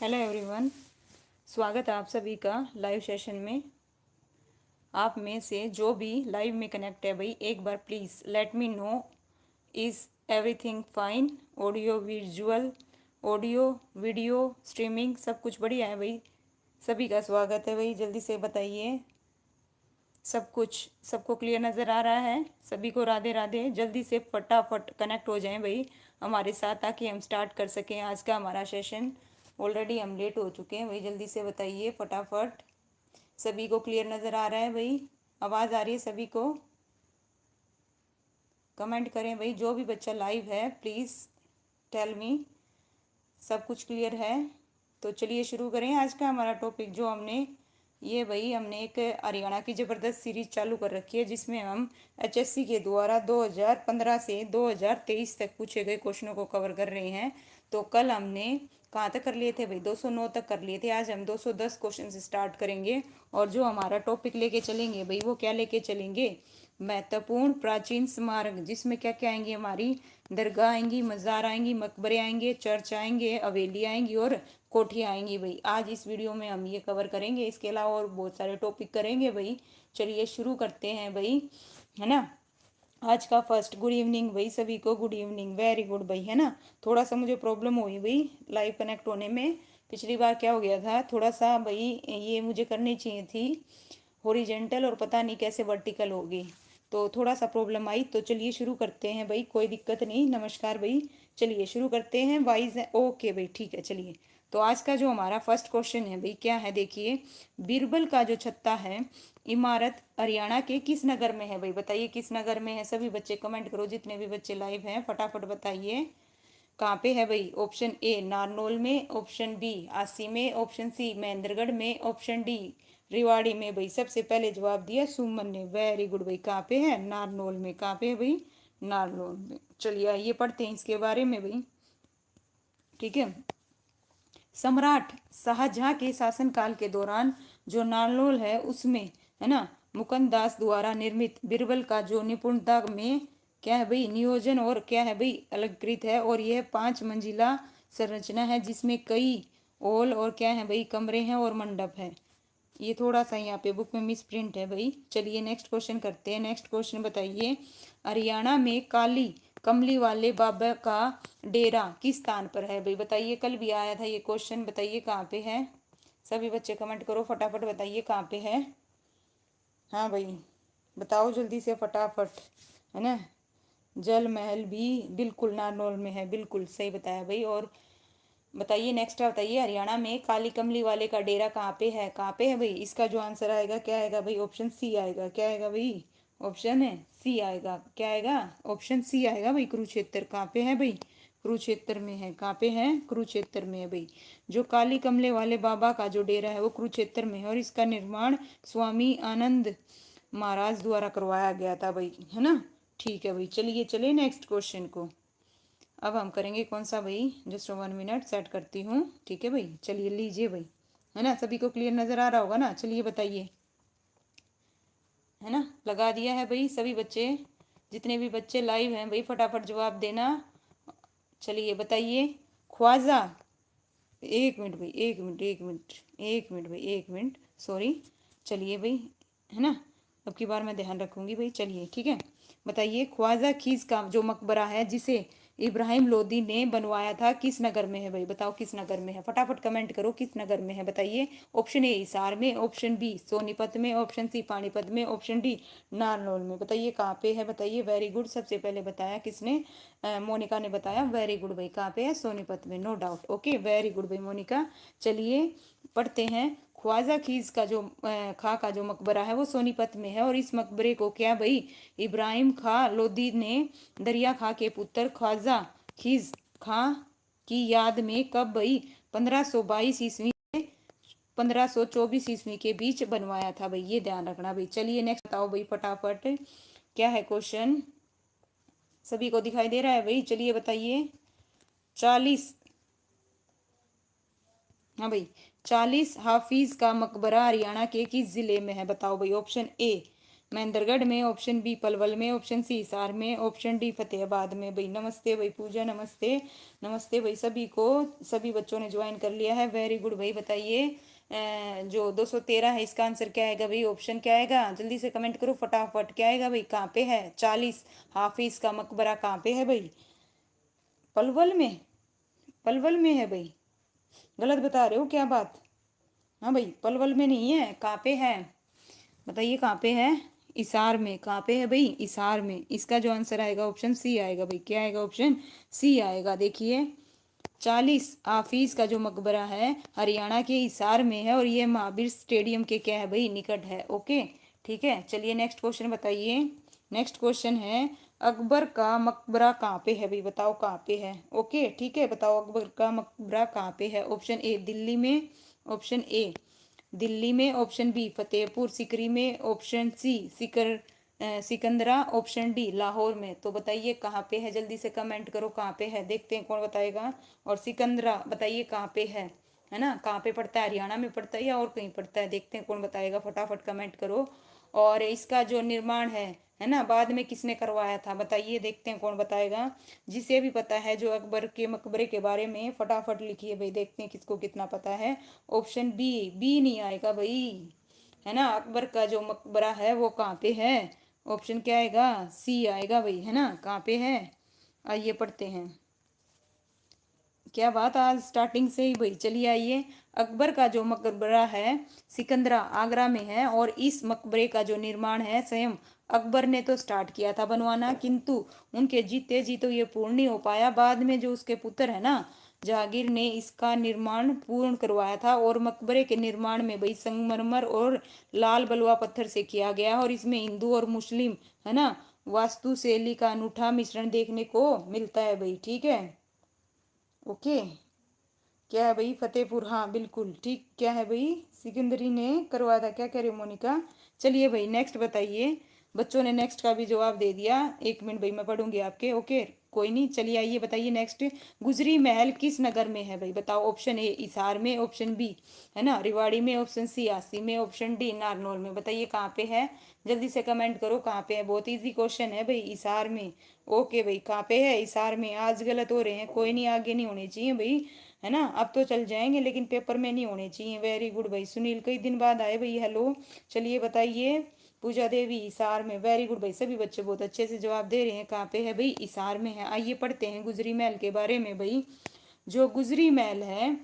Hello everyone, स्वागत है आप सभी का लाइव सेशन में। आप में से जो भी लाइव में कनेक्ट है भाई, एक बार please let me know, is everything fine? Audio visual, audio video streaming सब कुछ बढ़िया है भाई। सभी का स्वागत है भाई, जल्दी से बताइए। सब कुछ सबको क्लियर नज़र आ रहा है? सभी को राधे राधे। जल्दी से फटाफट कनेक्ट हो जाएं भाई हमारे साथ, ताकि हम स्टार्ट कर सकें आज का हमारा सेशन। ऑलरेडी हम लेट हो चुके हैं भाई, जल्दी से बताइए फटाफट। सभी को क्लियर नज़र आ रहा है भाई? आवाज़ आ रही है सभी को? कमेंट करें भाई, जो भी बच्चा लाइव है प्लीज़ टेल मी सब कुछ क्लियर है। तो चलिए शुरू करें आज का हमारा टॉपिक। जो हमने एक हरियाणा की ज़बरदस्त सीरीज चालू कर रखी है, जिसमें हम एचएससी के द्वारा 2015 से 2023 तक पूछे गए क्वेश्चनों को कवर कर रहे हैं। तो कल हमने कहाँ तक कर लिए थे भाई? 209 तक कर लिए थे। आज हम 210 क्वेश्चन से स्टार्ट करेंगे। और जो हमारा टॉपिक लेके चलेंगे भाई, वो क्या लेके चलेंगे? महत्वपूर्ण प्राचीन स्मारक, जिसमें क्या क्या आएंगे? हमारी दरगाह आएंगी, मज़ार आएंगी, मकबरे आएंगे, चर्च आएंगे, हवेली आएंगी और कोठियाँ आएंगी भाई। आज इस वीडियो में हम ये कवर करेंगे। इसके अलावा और बहुत सारे टॉपिक करेंगे भाई। चलिए शुरू करते हैं भाई, है ना। आज का फर्स्ट, गुड इवनिंग भाई सभी को, गुड इवनिंग, वेरी गुड भाई, है ना। थोड़ा सा मुझे प्रॉब्लम हुई भाई लाइव कनेक्ट होने में। पिछली बार क्या हो गया था, थोड़ा सा भाई ये मुझे करनी चाहिए थी हॉरिजेंटल, और पता नहीं कैसे वर्टिकल होगी, तो थोड़ा सा प्रॉब्लम आई। तो चलिए शुरू करते हैं भाई, कोई दिक्कत नहीं। नमस्कार भाई, चलिए शुरू करते हैं। वाइज है ओके भाई, ठीक है चलिए। तो आज का जो हमारा फर्स्ट क्वेश्चन है भाई, क्या है देखिए। बीरबल का जो छत्ता है, इमारत हरियाणा के किस नगर में है भाई? बताइए किस नगर में है। सभी बच्चे कमेंट करो, जितने भी बच्चे लाइव हैं फटाफट बताइए कहाँ पे है भाई। ऑप्शन ए नारनौल में, ऑप्शन बी आसी में, ऑप्शन सी महेंद्रगढ़ में, ऑप्शन डी रिवाड़ी में भाई। सबसे पहले जवाब दिया सुमन ने, वेरी गुड भाई। कहाँ पे है? नारनौल में। कहाँ पे है भाई? नारनौल में। चलिए आइए पढ़ते हैं इसके बारे में भाई, ठीक है। सम्राट शाहजहां के शासनकाल के दौरान जो नारनौल है, उसमें, है ना, मुकुंद दास द्वारा निर्मित बीरबल का जो निपुणता में क्या है भाई, नियोजन और क्या है भाई, अलंकृत है। और यह 5 मंजिला संरचना है, जिसमें कई हॉल और क्या है भाई, कमरे हैं और मंडप है। ये थोड़ा सा यहाँ पे बुक में मिस प्रिंट है भाई। चलिए नेक्स्ट क्वेश्चन करते हैं। नेक्स्ट क्वेश्चन बताइए, हरियाणा में काली कमली वाले बाबा का डेरा किस स्थान पर है भाई? बताइए, कल भी आया था ये क्वेश्चन, बताइए कहाँ पे है। सभी बच्चे कमेंट करो फटाफट, बताइए कहाँ पे है। हाँ भाई बताओ जल्दी से फटाफट, है ना। जल महल भी बिल्कुल नारनौल में है, बिल्कुल सही बताया भाई। और बताइए नेक्स्ट बताइए, हरियाणा में काली कमली वाले का डेरा कहाँ पे है? कहाँ पे है भाई? इसका जो आंसर आएगा क्या आएगा भाई? ऑप्शन सी आएगा। क्या आएगा भाई? ऑप्शन है सी आएगा। क्या आएगा? ऑप्शन सी आएगा भाई। कुरुक्षेत्र। कहाँ पे है भाई? कुरुक्षेत्र में है। कहाँ पे है? कुरुक्षेत्र में है भाई। जो काली कमले वाले बाबा का जो डेरा है वो कुरुक्षेत्र में है, और इसका निर्माण स्वामी आनंद महाराज द्वारा करवाया गया था भाई, है ना। ठीक है भाई, चलिए चलिए नेक्स्ट क्वेश्चन को। अब हम करेंगे कौन सा भाई? जस्ट 1 मिनट सेट करती हूँ, ठीक है भाई। चलिए लीजिए भाई, है ना। सभी को क्लियर नज़र आ रहा होगा ना? चलिए बताइए, है ना। लगा दिया है भाई सभी बच्चे, जितने भी बच्चे लाइव हैं भाई फटाफट जवाब देना। चलिए बताइए। ख्वाजा, एक मिनट भाई, एक मिनट, एक मिनट, एक मिनट भाई, एक मिनट, सॉरी। चलिए भाई, है ना, अब की बार मैं ध्यान रखूंगी भाई। चलिए ठीक है, बताइए। ख्वाजा खीज का जो मकबरा है, जिसे इब्राहिम लोदी ने बनवाया था, किस नगर में है भाई? बताओ किस नगर में है, फटाफट कमेंट करो किस नगर में है, बताइए। ऑप्शन ए हिसार में, ऑप्शन बी सोनीपत में, ऑप्शन सी पानीपत में, ऑप्शन डी नारनौल में। बताइए कहाँ पे है, बताइए। वेरी गुड, सबसे पहले बताया किसने? मोनिका ने बताया। वेरी गुड भाई, कहाँ पे है? सोनीपत में, no doubt. Okay very good भाई मोनिका। चलिए पढ़ते हैं। ख्वाजा खीज का जो खां का जो मकबरा है वो सोनीपत में है, और इस मकबरे को क्या भाई, इब्राहिम खां लोदी ने दरिया खां के पुत्र ख्वाजा खीज खां की याद में कब भाई 1522 ईस्वी 1524 ईस्वी के बीच बनवाया था भाई, ये ध्यान रखना भाई। चलिए नेक्स्ट बताओ भाई फटाफट, क्या है क्वेश्चन? सभी को दिखाई दे रहा है भाई? चलिए बताइए। 40, हाँ भाई, 40 हाफिज का मकबरा हरियाणा के किस जिले में है? बताओ भाई। ऑप्शन ए महेंद्रगढ़ में, ऑप्शन बी पलवल में, ऑप्शन सी हिसार में, ऑप्शन डी फतेहाबाद में। भाई नमस्ते भाई पूजा, नमस्ते। नमस्ते भाई सभी को, सभी बच्चों ने ज्वाइन कर लिया है, वेरी गुड भाई। बताइए जो 213 है इसका आंसर क्या आएगा भाई, ऑप्शन क्या आएगा, जल्दी से कमेंट करो फटाफट, क्या आएगा भाई, कहाँ पे है 40 हाफिज का मकबरा कहाँ पे है भाई, पलवल में, पलवल में है भाई, गलत बता रहे हो क्या बात। हाँ भाई पलवल में नहीं है, कहाँ पे है बताइए, कहाँ पे है, इसार में, कहाँ पे है भाई, इसार में। इसका जो आंसर आएगा ऑप्शन सी आएगा भाई, क्या आएगा, ऑप्शन सी आएगा। देखिए 40 हाफिज का जो मकबरा है हरियाणा के हिसार में है, और ये महावीर स्टेडियम के क्या है भाई, निकट है। ओके ठीक है, चलिए नेक्स्ट क्वेश्चन बताइए। नेक्स्ट क्वेश्चन है अकबर का मकबरा कहाँ पे है भाई, बताओ कहाँ पे है। ओके ठीक है, बताओ अकबर का मकबरा कहाँ पे है। ऑप्शन ए दिल्ली में, ऑप्शन ए दिल्ली में, ऑप्शन बी फतेहपुर सीकरी में, option C Sikandra, option D Lahore में। तो बताइए कहाँ पे है, जल्दी से कमेंट करो कहाँ पे है, देखते हैं कौन बताएगा। और सिकंदरा बताइए कहाँ पे है ना, कहाँ पे पड़ता है, हरियाणा में पड़ता है या और कहीं पड़ता है, देखते हैं कौन बताएगा, फटाफट कमेंट करो। और इसका जो निर्माण है ना, बाद में किसने करवाया था बताइए, देखते हैं कौन बताएगा। जिसे भी पता है जो अकबर के मकबरे के बारे में, फटाफट लिखिए भाई, देखते हैं किसको कितना पता है। ऑप्शन बी, बी नहीं आएगा भाई, है ना, अकबर का जो मकबरा है वो कहाँ पे है, ऑप्शन क्या आएगा, सी आएगा भाई, है ना, कहाँ पे है। आइए पढ़ते हैं, क्या बात आज स्टार्टिंग से ही भाई। चलिए आइए, अकबर का जो मकबरा है सिकंदरा आगरा में है, और इस मकबरे का जो निर्माण है स्वयं अकबर ने तो स्टार्ट किया था बनवाना, किंतु उनके जीते जी तो ये पूर्ण नहीं हो पाया। बाद में जो उसके पुत्र है ना जहांगीर ने इसका निर्माण पूर्ण करवाया था, और मकबरे के निर्माण में भाई संगमरमर और लाल बलुआ पत्थर से किया गया, और इसमें हिंदू और मुस्लिम है ना वास्तु शैली का अनूठा मिश्रण देखने को मिलता है भाई। ठीक है ओके, क्या है भाई, फतेहपुर, हाँ बिल्कुल ठीक, क्या है भाई, सिकंदरी ने करवाया था, क्या कह रही हो मोनिका। चलिए भाई नेक्स्ट बताइए, बच्चों ने नेक्स्ट का भी जवाब दे दिया, एक मिनट भाई मैं पढ़ूंगी आपके। ओके कोई नहीं, चलिए आइए बताइए नेक्स्ट, गुजरी महल किस नगर में है भाई, बताओ। ऑप्शन ए हिसार में, ऑप्शन बी है ना रिवाड़ी में, ऑप्शन सी आसी में, ऑप्शन डी नारनौल में। बताइए कहाँ पे है, जल्दी से कमेंट करो कहाँ पे है, बहुत इजी क्वेश्चन है भाई, हिसार में। ओके भाई कहाँ पे है, हिसार में। आज गलत हो रहे हैं, कोई नहीं, आगे नहीं होने चाहिए भाई, है ना, अब तो चल जाएंगे लेकिन पेपर में नहीं होने चाहिए। वेरी गुड भाई, सुनील कई दिन बाद आए भाई, हेलो। चलिए बताइए, पूजा देवी हिसार में, वेरी गुड भाई, सभी बच्चे बहुत अच्छे से जवाब दे रहे हैं, कहाँ पे है भाई, हिसार में है। आइए पढ़ते हैं गुजरी महल के बारे में भाई। जो गुजरी महल है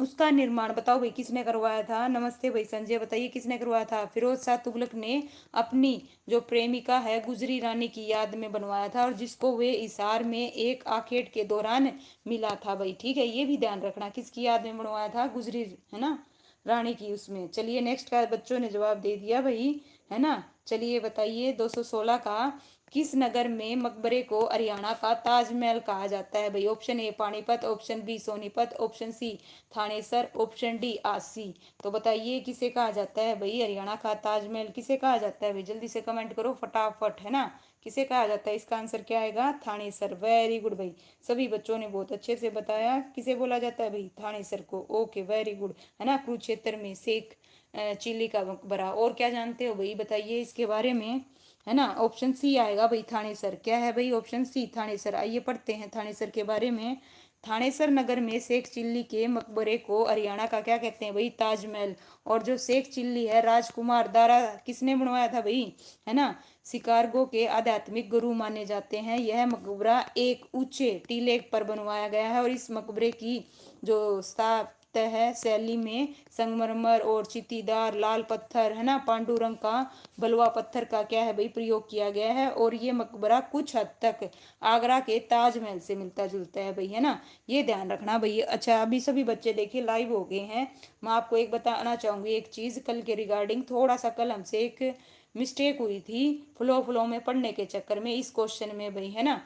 उसका निर्माण बताओ भाई किसने करवाया था। नमस्ते भाई संजय, बताइए किसने करवाया था। फिरोज शाह तुगलक ने अपनी जो प्रेमिका है गुजरी रानी की याद में बनवाया था, और जिसको वे हिसार में एक आखेट के दौरान मिला था भाई। ठीक है, ये भी ध्यान रखना, किसकी याद में बनवाया था, गुजरी है ना रानी की उसमें। चलिए नेक्स्ट का बच्चों ने जवाब दे दिया भाई, है ना। चलिए बताइए 216 का किस नगर में मकबरे को हरियाणा का ताजमहल कहा जाता है भाई। Option A Panipat, option B Sonipat, option C Thanesar, option D Asi. तो बताइए किसे कहा जाता है भाई, हरियाणा का ताजमहल किसे कहा जाता है भाई, जल्दी से कमेंट करो फटाफट, है ना, किसे कहा जाता है। इसका आंसर क्या आएगा, थानेसर। वेरी गुड भाई, सभी बच्चों ने बहुत अच्छे से बताया, किसे बोला जाता है भाई, थानेसर को। ओके वेरी गुड, है ना, कुरुक्षेत्र में शेख चिल्ली का मकबरा। और क्या जानते हो भाई बताइए इसके बारे में, है ना। ऑप्शन सी आएगा भाई थानेसर, क्या है भाई, ऑप्शन सी थानेसर। आइए पढ़ते हैं थानेसर के बारे में। थानेसर नगर में शेख चिल्ली के मकबरे को हरियाणा का क्या कहते हैं भाई, ताजमहल। और जो शेख चिल्ली है राजकुमार दारा किसने बनवाया था भाई, है ना, शिकारगो के आध्यात्मिक गुरु माने जाते हैं। यह मकबरा एक ऊंचे टीले पर बनवाया गया है, और इस मकबरे की जो स्थापत्य है शैली में संगमरमर और चीतीदार लाल पत्थर, है ना, पांडु रंग का बलुआ पत्थर का क्या है भाई प्रयोग किया गया है। और ये मकबरा कुछ हद तक आगरा के ताजमहल से मिलता जुलता है भाई, है ना, ये ध्यान रखना भाई। अच्छा अभी सभी बच्चे देखिए लाइव हो गए हैं। मैं आपको एक बताना चाहूंगी एक चीज, कल के रिगार्डिंग थोड़ा सा कल हमसे एक मिस्टेक हुई थी फ्लो फ्लो में पढ़ने के चक्कर में इस क्वेश्चन में भाई, है ना।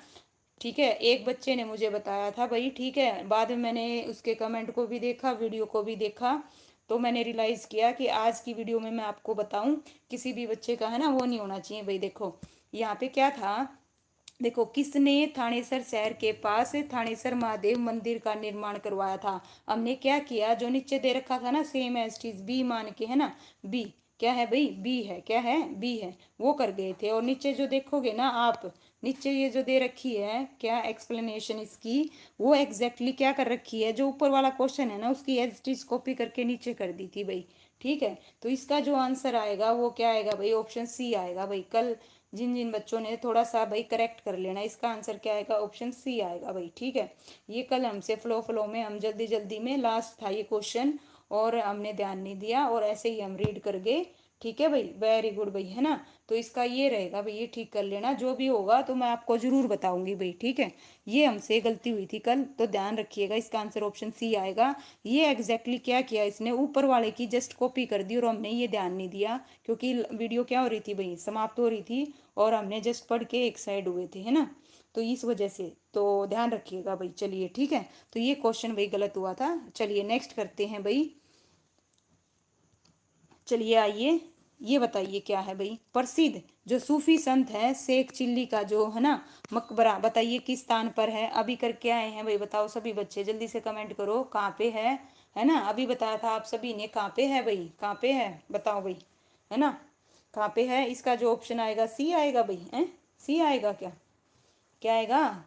ठीक है, एक बच्चे ने मुझे बताया था भाई, ठीक है, बाद में मैंने उसके कमेंट को भी देखा, वीडियो को भी देखा, तो मैंने रियलाइज़ किया कि आज की वीडियो में मैं आपको बताऊं, किसी भी बच्चे का है ना वो नहीं होना चाहिए भाई। देखो यहाँ पे क्या था, देखो किसने थानेसर शहर के पास थानेसर महादेव मंदिर का निर्माण करवाया था। हमने क्या किया, जो नीचे दे रखा था ना सेम एज टीज बी मान के, है ना, बी क्या है भाई, बी है, क्या है, बी है, वो कर गए थे। और नीचे जो देखोगे ना आप, नीचे ये जो दे रखी है क्या एक्सप्लेनेशन इसकी, वो एग्जैक्टली क्या कर रखी है, जो ऊपर वाला क्वेश्चन है ना उसकी एज इट इज कॉपी करके नीचे कर दी थी भाई। ठीक है, तो इसका जो आंसर आएगा वो क्या आएगा भाई, ऑप्शन सी आएगा भाई। कल जिन जिन बच्चों ने थोड़ा सा भाई करेक्ट कर लेना, इसका आंसर क्या आएगा, ऑप्शन सी आएगा भाई। ठीक है, ये कल हमसे फ्लो फ्लो में हम जल्दी जल्दी में लास्ट था ये क्वेश्चन, और हमने ध्यान नहीं दिया और ऐसे ही हम रीड कर गए। ठीक है भाई, वेरी गुड भाई, है ना। तो इसका ये रहेगा भाई, ये ठीक कर लेना, जो भी होगा तो मैं आपको जरूर बताऊंगी भाई। ठीक है, ये हमसे गलती हुई थी कल, तो ध्यान रखिएगा, इसका आंसर ऑप्शन सी आएगा। ये एग्जैक्टली क्या किया इसने, ऊपर वाले की जस्ट कॉपी कर दी और हमने ये ध्यान नहीं दिया, क्योंकि वीडियो क्या हो रही थी भाई, समाप्त हो रही थी, और हमने जस्ट पढ़ के एक साइड हुए थे, है ना। तो इस वजह से तो ध्यान रखिएगा भाई। चलिए ठीक है, तो ये क्वेश्चन भाई गलत हुआ था। चलिए नेक्स्ट करते हैं भाई। चलिए आइए, ये बताइए क्या है भाई, प्रसिद्ध जो सूफी संत है शेख चिल्ली का जो है ना मकबरा, बताइए किस स्थान पर है। अभी करके आए हैं भाई, बताओ सभी बच्चे, जल्दी से कमेंट करो कहाँ पे है ना। अभी बताया था आप सभी ने, कहाँ पे है भाई, कहाँ पे है, बताओ भाई, है ना, कहाँ पे है। इसका जो ऑप्शन आएगा सी आएगा भाई, है सी आएगा क्या, क्या आएगा,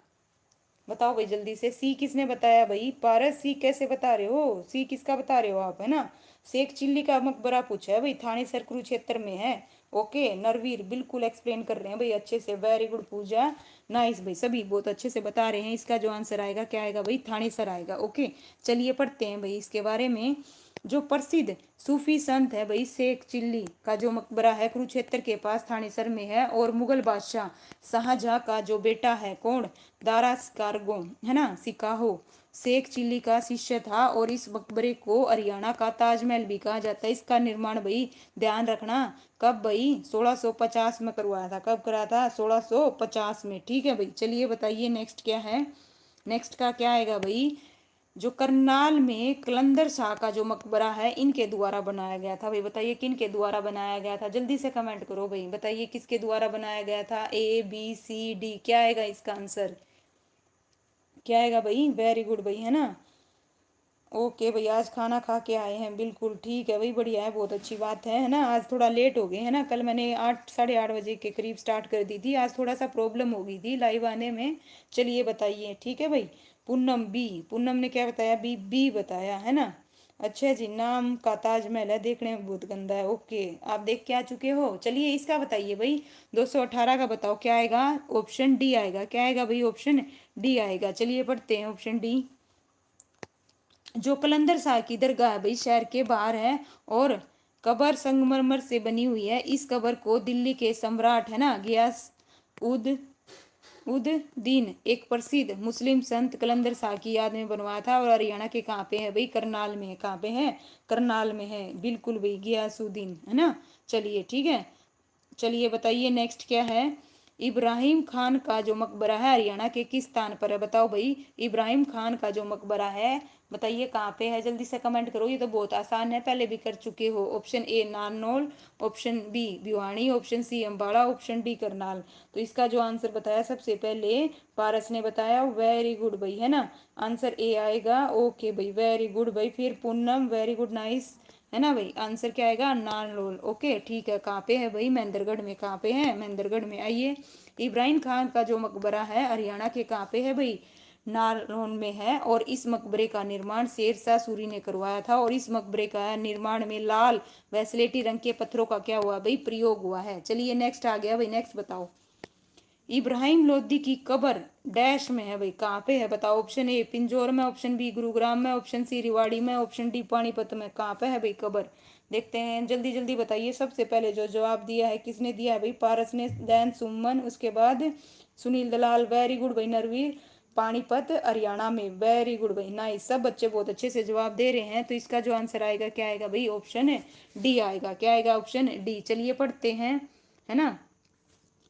बताओ भाई जल्दी से। सी किसने बताया भाई, पारस सी कैसे बता रहे हो, सी किसका बता रहे हो आप, है ना। शेख चिल्ली का मकबरा पूछा है भाई, थाने सर कुरुक्षेत्र में है। ओके, नरवीर बिल्कुल एक्सप्लेन कर रहे हैं भाई अच्छे से, वेरी गुड पूजा, नाइस भाई, सभी बहुत अच्छे से बता रहे हैं। इसका जो आंसर आएगा क्या आएगा भाई, थाने सर आएगा। ओके, चलिए पढ़ते हैं भाई इसके बारे में। जो प्रसिद्ध सूफी संत है भाई शेख चिल्ली का जो मकबरा है कुरुक्षेत्र के पास थानेसर में है, और मुगल बादशाह शाहजहां का जो बेटा है कौन, दारा कारगो, है ना, सिकाहो शेख चिल्ली का शिष्य था। और इस मकबरे को हरियाणा का ताजमहल भी कहा जाता है। इसका निर्माण भाई ध्यान रखना कब भाई, 1650 में करवाया था। कब करा था, 1650 में। ठीक है भाई, चलिए बताइए नेक्स्ट क्या है। नेक्स्ट का क्या आएगा भाई, जो करनाल में कलंदर शाह का जो मकबरा है इनके द्वारा बनाया गया था भाई। बताइए किन के द्वारा बनाया गया था, जल्दी से कमेंट करो भाई, बताइए किसके द्वारा बनाया गया था, ए बी सी डी, क्या आएगा इसका आंसर, क्या आएगा भाई, वेरी गुड भाई, है ना। ओके भाई, आज खाना खा के आए हैं, बिल्कुल ठीक है भाई, बढ़िया है, बहुत अच्छी बात है ना। आज थोड़ा लेट हो गए है ना, कल मैंने 8 साढ़े 8 बजे के करीब स्टार्ट कर दी थी, आज थोड़ा सा प्रॉब्लम हो गई थी लाइव आने में। चलिए बताइए, ठीक है भाई। पूनम बी, पूनम ने क्या बताया, बी बी बताया, है ना। अच्छा जी, नाम का ताजमहल है, देखने में बहुत गंदा है। ओके, आप देख के आ चुके हो। चलिए इसका बताइए भाई, 218 का बताओ क्या आएगा, ऑप्शन डी आएगा, क्या आएगा भाई, ऑप्शन डी आएगा। चलिए पढ़ते हैं ऑप्शन डी। जो कलंदर शाह की दरगाह है भाई शहर के बाहर है, और कबर संगमरमर से बनी हुई है। इस कबर को दिल्ली के सम्राट है ना गियास उद उद दीन, एक प्रसिद्ध मुस्लिम संत कलंदर शाह की याद में बनवाया था। और हरियाणा के कहाँ पे है भाई, करनाल में है। कहाँ पे है, करनाल में है, बिल्कुल भाई, गियासुद्दीन, है ना। चलिए ठीक है, चलिए बताइए नेक्स्ट क्या है। इब्राहिम खान का जो मकबरा है हरियाणा के किस स्थान पर है, बताओ भाई। इब्राहिम खान का जो मकबरा है, बताइए कहाँ पे है, जल्दी से कमेंट करो, ये तो बहुत आसान है, पहले भी कर चुके हो। Option A Narnaul, option B Bhiwani, option C Ambala, option D Karnal. तो इसका जो आंसर बताया सबसे पहले पारस ने बताया, वेरी गुड भाई, है ना। आंसर ए आएगा। ओके भाई, वेरी गुड भाई। फिर पूनम, वेरी गुड, नाइस, है ना भाई। आंसर क्या आएगा, नारनौल। ओके ठीक है, कहाँ पे है भाई, महेंद्रगढ़ में। कहाँ पे है, महेंद्रगढ़ में। आइए, इब्राहिम खान का जो मकबरा है हरियाणा के कहाँ पे है भाई, नारनौल में है। और इस मकबरे का निर्माण शेर शाह सूरी ने करवाया था। और इस मकबरे का निर्माण में लाल व स्लेटी रंग के पत्थरों का क्या हुआ भाई, प्रयोग हुआ है। चलिए नेक्स्ट आ गया भाई, नेक्स्ट बताओ। इब्राहिम लोदी की कब्र डैश में है भाई, कहाँ पे है बताओ। ऑप्शन ए पिंजौर में, ऑप्शन बी गुरुग्राम में, ऑप्शन सी रिवाड़ी में, ऑप्शन डी पानीपत में। कहाँ पे है भाई कब्र, देखते हैं, जल्दी जल्दी बताइए। सबसे पहले जो जवाब दिया है किसने दिया है भाई, पारस ने, दैन सुमन, उसके बाद सुनील दलाल, वेरी गुड भाई, नरवीर, पानीपत हरियाणा में, वेरी गुड भाई, नाइस, सब बच्चे बहुत अच्छे से जवाब दे रहे हैं। तो इसका जो आंसर आएगा क्या आएगा भाई, ऑप्शन डी आएगा, क्या आएगा, ऑप्शन डी। चलिए पढ़ते हैं, है ना,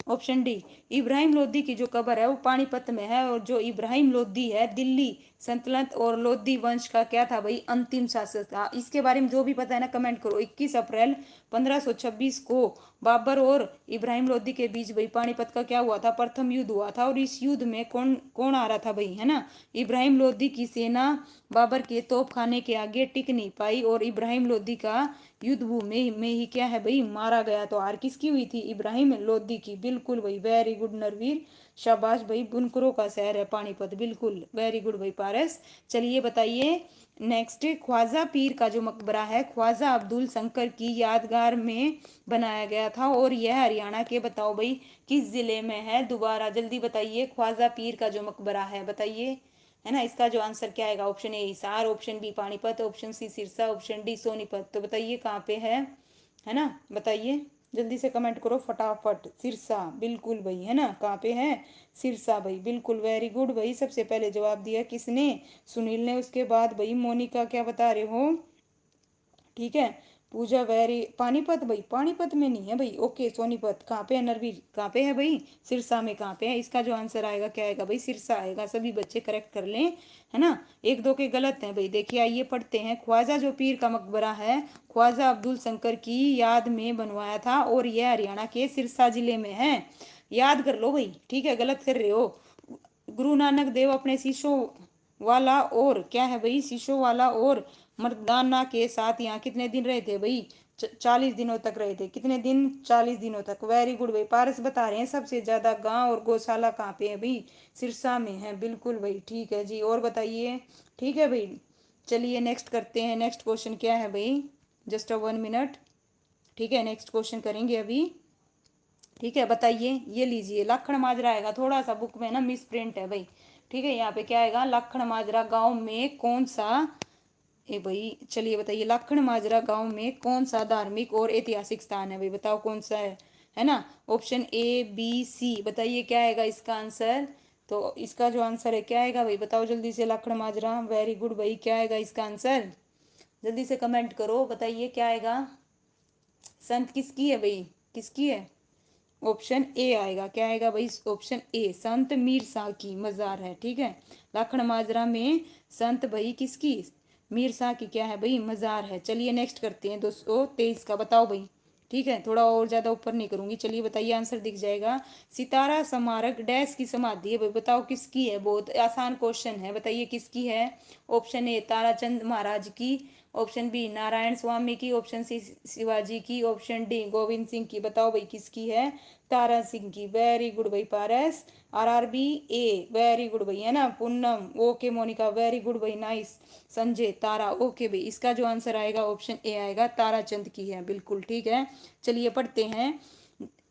ऑप्शन डी। इब्राहिम लोदी की जो कब्र है वो पानीपत में है, और जो इब्राहिम लोदी है दिल्ली सल्तनत और लोदी वंश का क्या था भाई, अंतिम शासक था। इसके बारे में जो भी पता है ना कमेंट करो। 21 अप्रैल 1526 को बाबर और इब्राहिम लोदी के बीच भाई पानीपत का क्या हुआ था, प्रथम युद्ध हुआ था। और इस युद्ध में कौन कौन आ रहा था भाई, है ना, इब्राहिम लोदी की सेना बाबर के तोपखाने के आगे टिक नहीं पाई, और इब्राहिम लोदी का युद्ध भूमि में ही क्या है भाई, मारा गया। तो हार किसकी हुई थी, इब्राहिम लोदी की। बिल्कुल भाई, वेरी गुड नरवीर, शाबाश भाई। बुनकरों का शहर है पानीपत, बिल्कुल वेरी गुड भाई पारस। चलिए बताइए नेक्स्ट, ख्वाजा पीर का जो मकबरा है ख्वाजा अब्दुल शंकर की यादगार में बनाया गया था, और यह हरियाणा के बताओ भाई किस जिले में है, दोबारा जल्दी बताइए। ख्वाजा पीर का जो मकबरा है बताइए, है ना। इसका जो आंसर क्या आएगा, option A Hisar, option B Panipat, option C Sirsa, option D Sonipat. तो बताइए कहाँ पे है ना, बताइए जल्दी से कमेंट करो फटाफट। सिरसा, बिल्कुल भाई, है ना, कहाँ पे है, सिरसा भाई, बिल्कुल वेरी गुड भाई। सबसे पहले जवाब दिया किसने, सुनील ने। उसके बाद भाई मोनिका क्या बता रहे हो, ठीक है। पूजा वेरी, पानीपत भाई, पानीपत में नहीं है भाई, ओके सोनीपत। कहाँ पे है नरवीर, कहाँ पे है भाई, सिरसा में। कहाँ पे है, इसका जो आंसर आएगा क्या आएगा भाई, सिरसा आएगा। सभी बच्चे करेक्ट कर लें, है ना। एक दो के गलत हैं भाई। देखिए आइए पढ़ते हैं। ख्वाजा जो पीर का मकबरा है ख्वाजा अब्दुल शंकर की याद में बनवाया था, और यह हरियाणा के सिरसा जिले में है। याद कर लो भाई, ठीक है, गलत कर रहे हो। गुरु नानक देव अपने शिष्यों वाला और क्या है भाई, शिशो वाला और मर्दाना के साथ यहाँ कितने दिन रहे थे भाई, 40 दिनों तक रहे थे। कितने दिन, 40 दिनों तक। वेरी गुड भाई, पारस बता रहे हैं सबसे ज्यादा गांव और गौशाला कहाँ पे है भाई, सिरसा में है। बिल्कुल भाई, ठीक है जी। और बताइए, ठीक है भाई। चलिए नेक्स्ट करते हैं। नेक्स्ट क्वेश्चन क्या है भाई, जस्ट अ 1 मिनट, ठीक है। नेक्स्ट क्वेश्चन करेंगे अभी, ठीक है। बताइए, ये लीजिए, लाखन माजरा आएगा, थोड़ा सा बुक में ना मिस प्रिंट है भाई, ठीक है। यहाँ पे क्या आएगा, लाखन माजरा गांव में कौन सा, ए भाई चलिए बताइए, लाखन माजरा गांव में कौन सा धार्मिक और ऐतिहासिक स्थान है भाई, बताओ कौन सा है ना। ऑप्शन ए बी सी, बताइए क्या आएगा इसका आंसर। तो इसका जो आंसर है क्या आएगा भाई, बताओ जल्दी से। लाखन माजरा, वेरी गुड भाई, क्या आएगा इसका आंसर, जल्दी से कमेंट करो, बताइए क्या आएगा। संत किसकी है भाई, किसकी है, ऑप्शन ए आएगा, क्या आएगा भाई, ऑप्शन ए, संत मीर शाह की मजार है, ठीक है। लाखन माजरा में संत भाई किसकी, मीर शाह की क्या है भाई, मजार है। चलिए नेक्स्ट करते हैं 223 का, बताओ भाई, ठीक है। थोड़ा और ज्यादा ऊपर नहीं करूंगी, चलिए बताइए, आंसर दिख जाएगा। सितारा स्मारक डैश की समाधि है भाई, बताओ किसकी है, बहुत आसान क्वेश्चन है, बताइए किसकी है। ऑप्शन ए ताराचंद महाराज की, ऑप्शन बी नारायण स्वामी की, ऑप्शन सी शिवाजी की, ऑप्शन डी गोविंद सिंह की। बताओ भाई किसकी है, तारा सिंह की। वेरी गुड भाई Paras. RRB A, very good भाई, है ना। Poonam, okay. Monika, very good भाई, नाइस। संजय, तारा, ओके भाई। इसका जो आंसर आएगा ऑप्शन ए आएगा, ताराचंद की है, बिल्कुल ठीक है। चलिए पढ़ते हैं।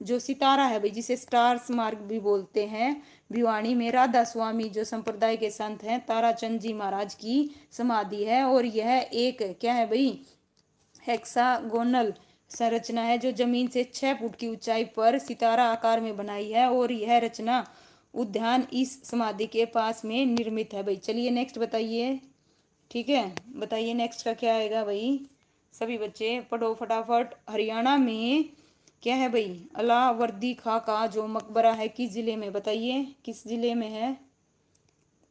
जो सितारा है भाई, जिसे स्टार्स मार्ग भी बोलते हैं, भिवानी में राधा स्वामी जो संप्रदाय के संत हैं ताराचंद जी महाराज की समाधि है, और यह एक क्या है भाई, हेक्सागोनल संरचना है जो जमीन से 6 फुट की ऊंचाई पर सितारा आकार में बनाई है, और यह रचना उद्यान इस समाधि के पास में निर्मित है भाई। चलिए नेक्स्ट बताइए, ठीक है। बताइए नेक्स्ट का क्या आएगा भाई, सभी बच्चे पढ़ो फटाफट। हरियाणा में क्या है भाई, अलावर्दी खां का जो मकबरा है किस जिले में, बताइए किस जिले में है,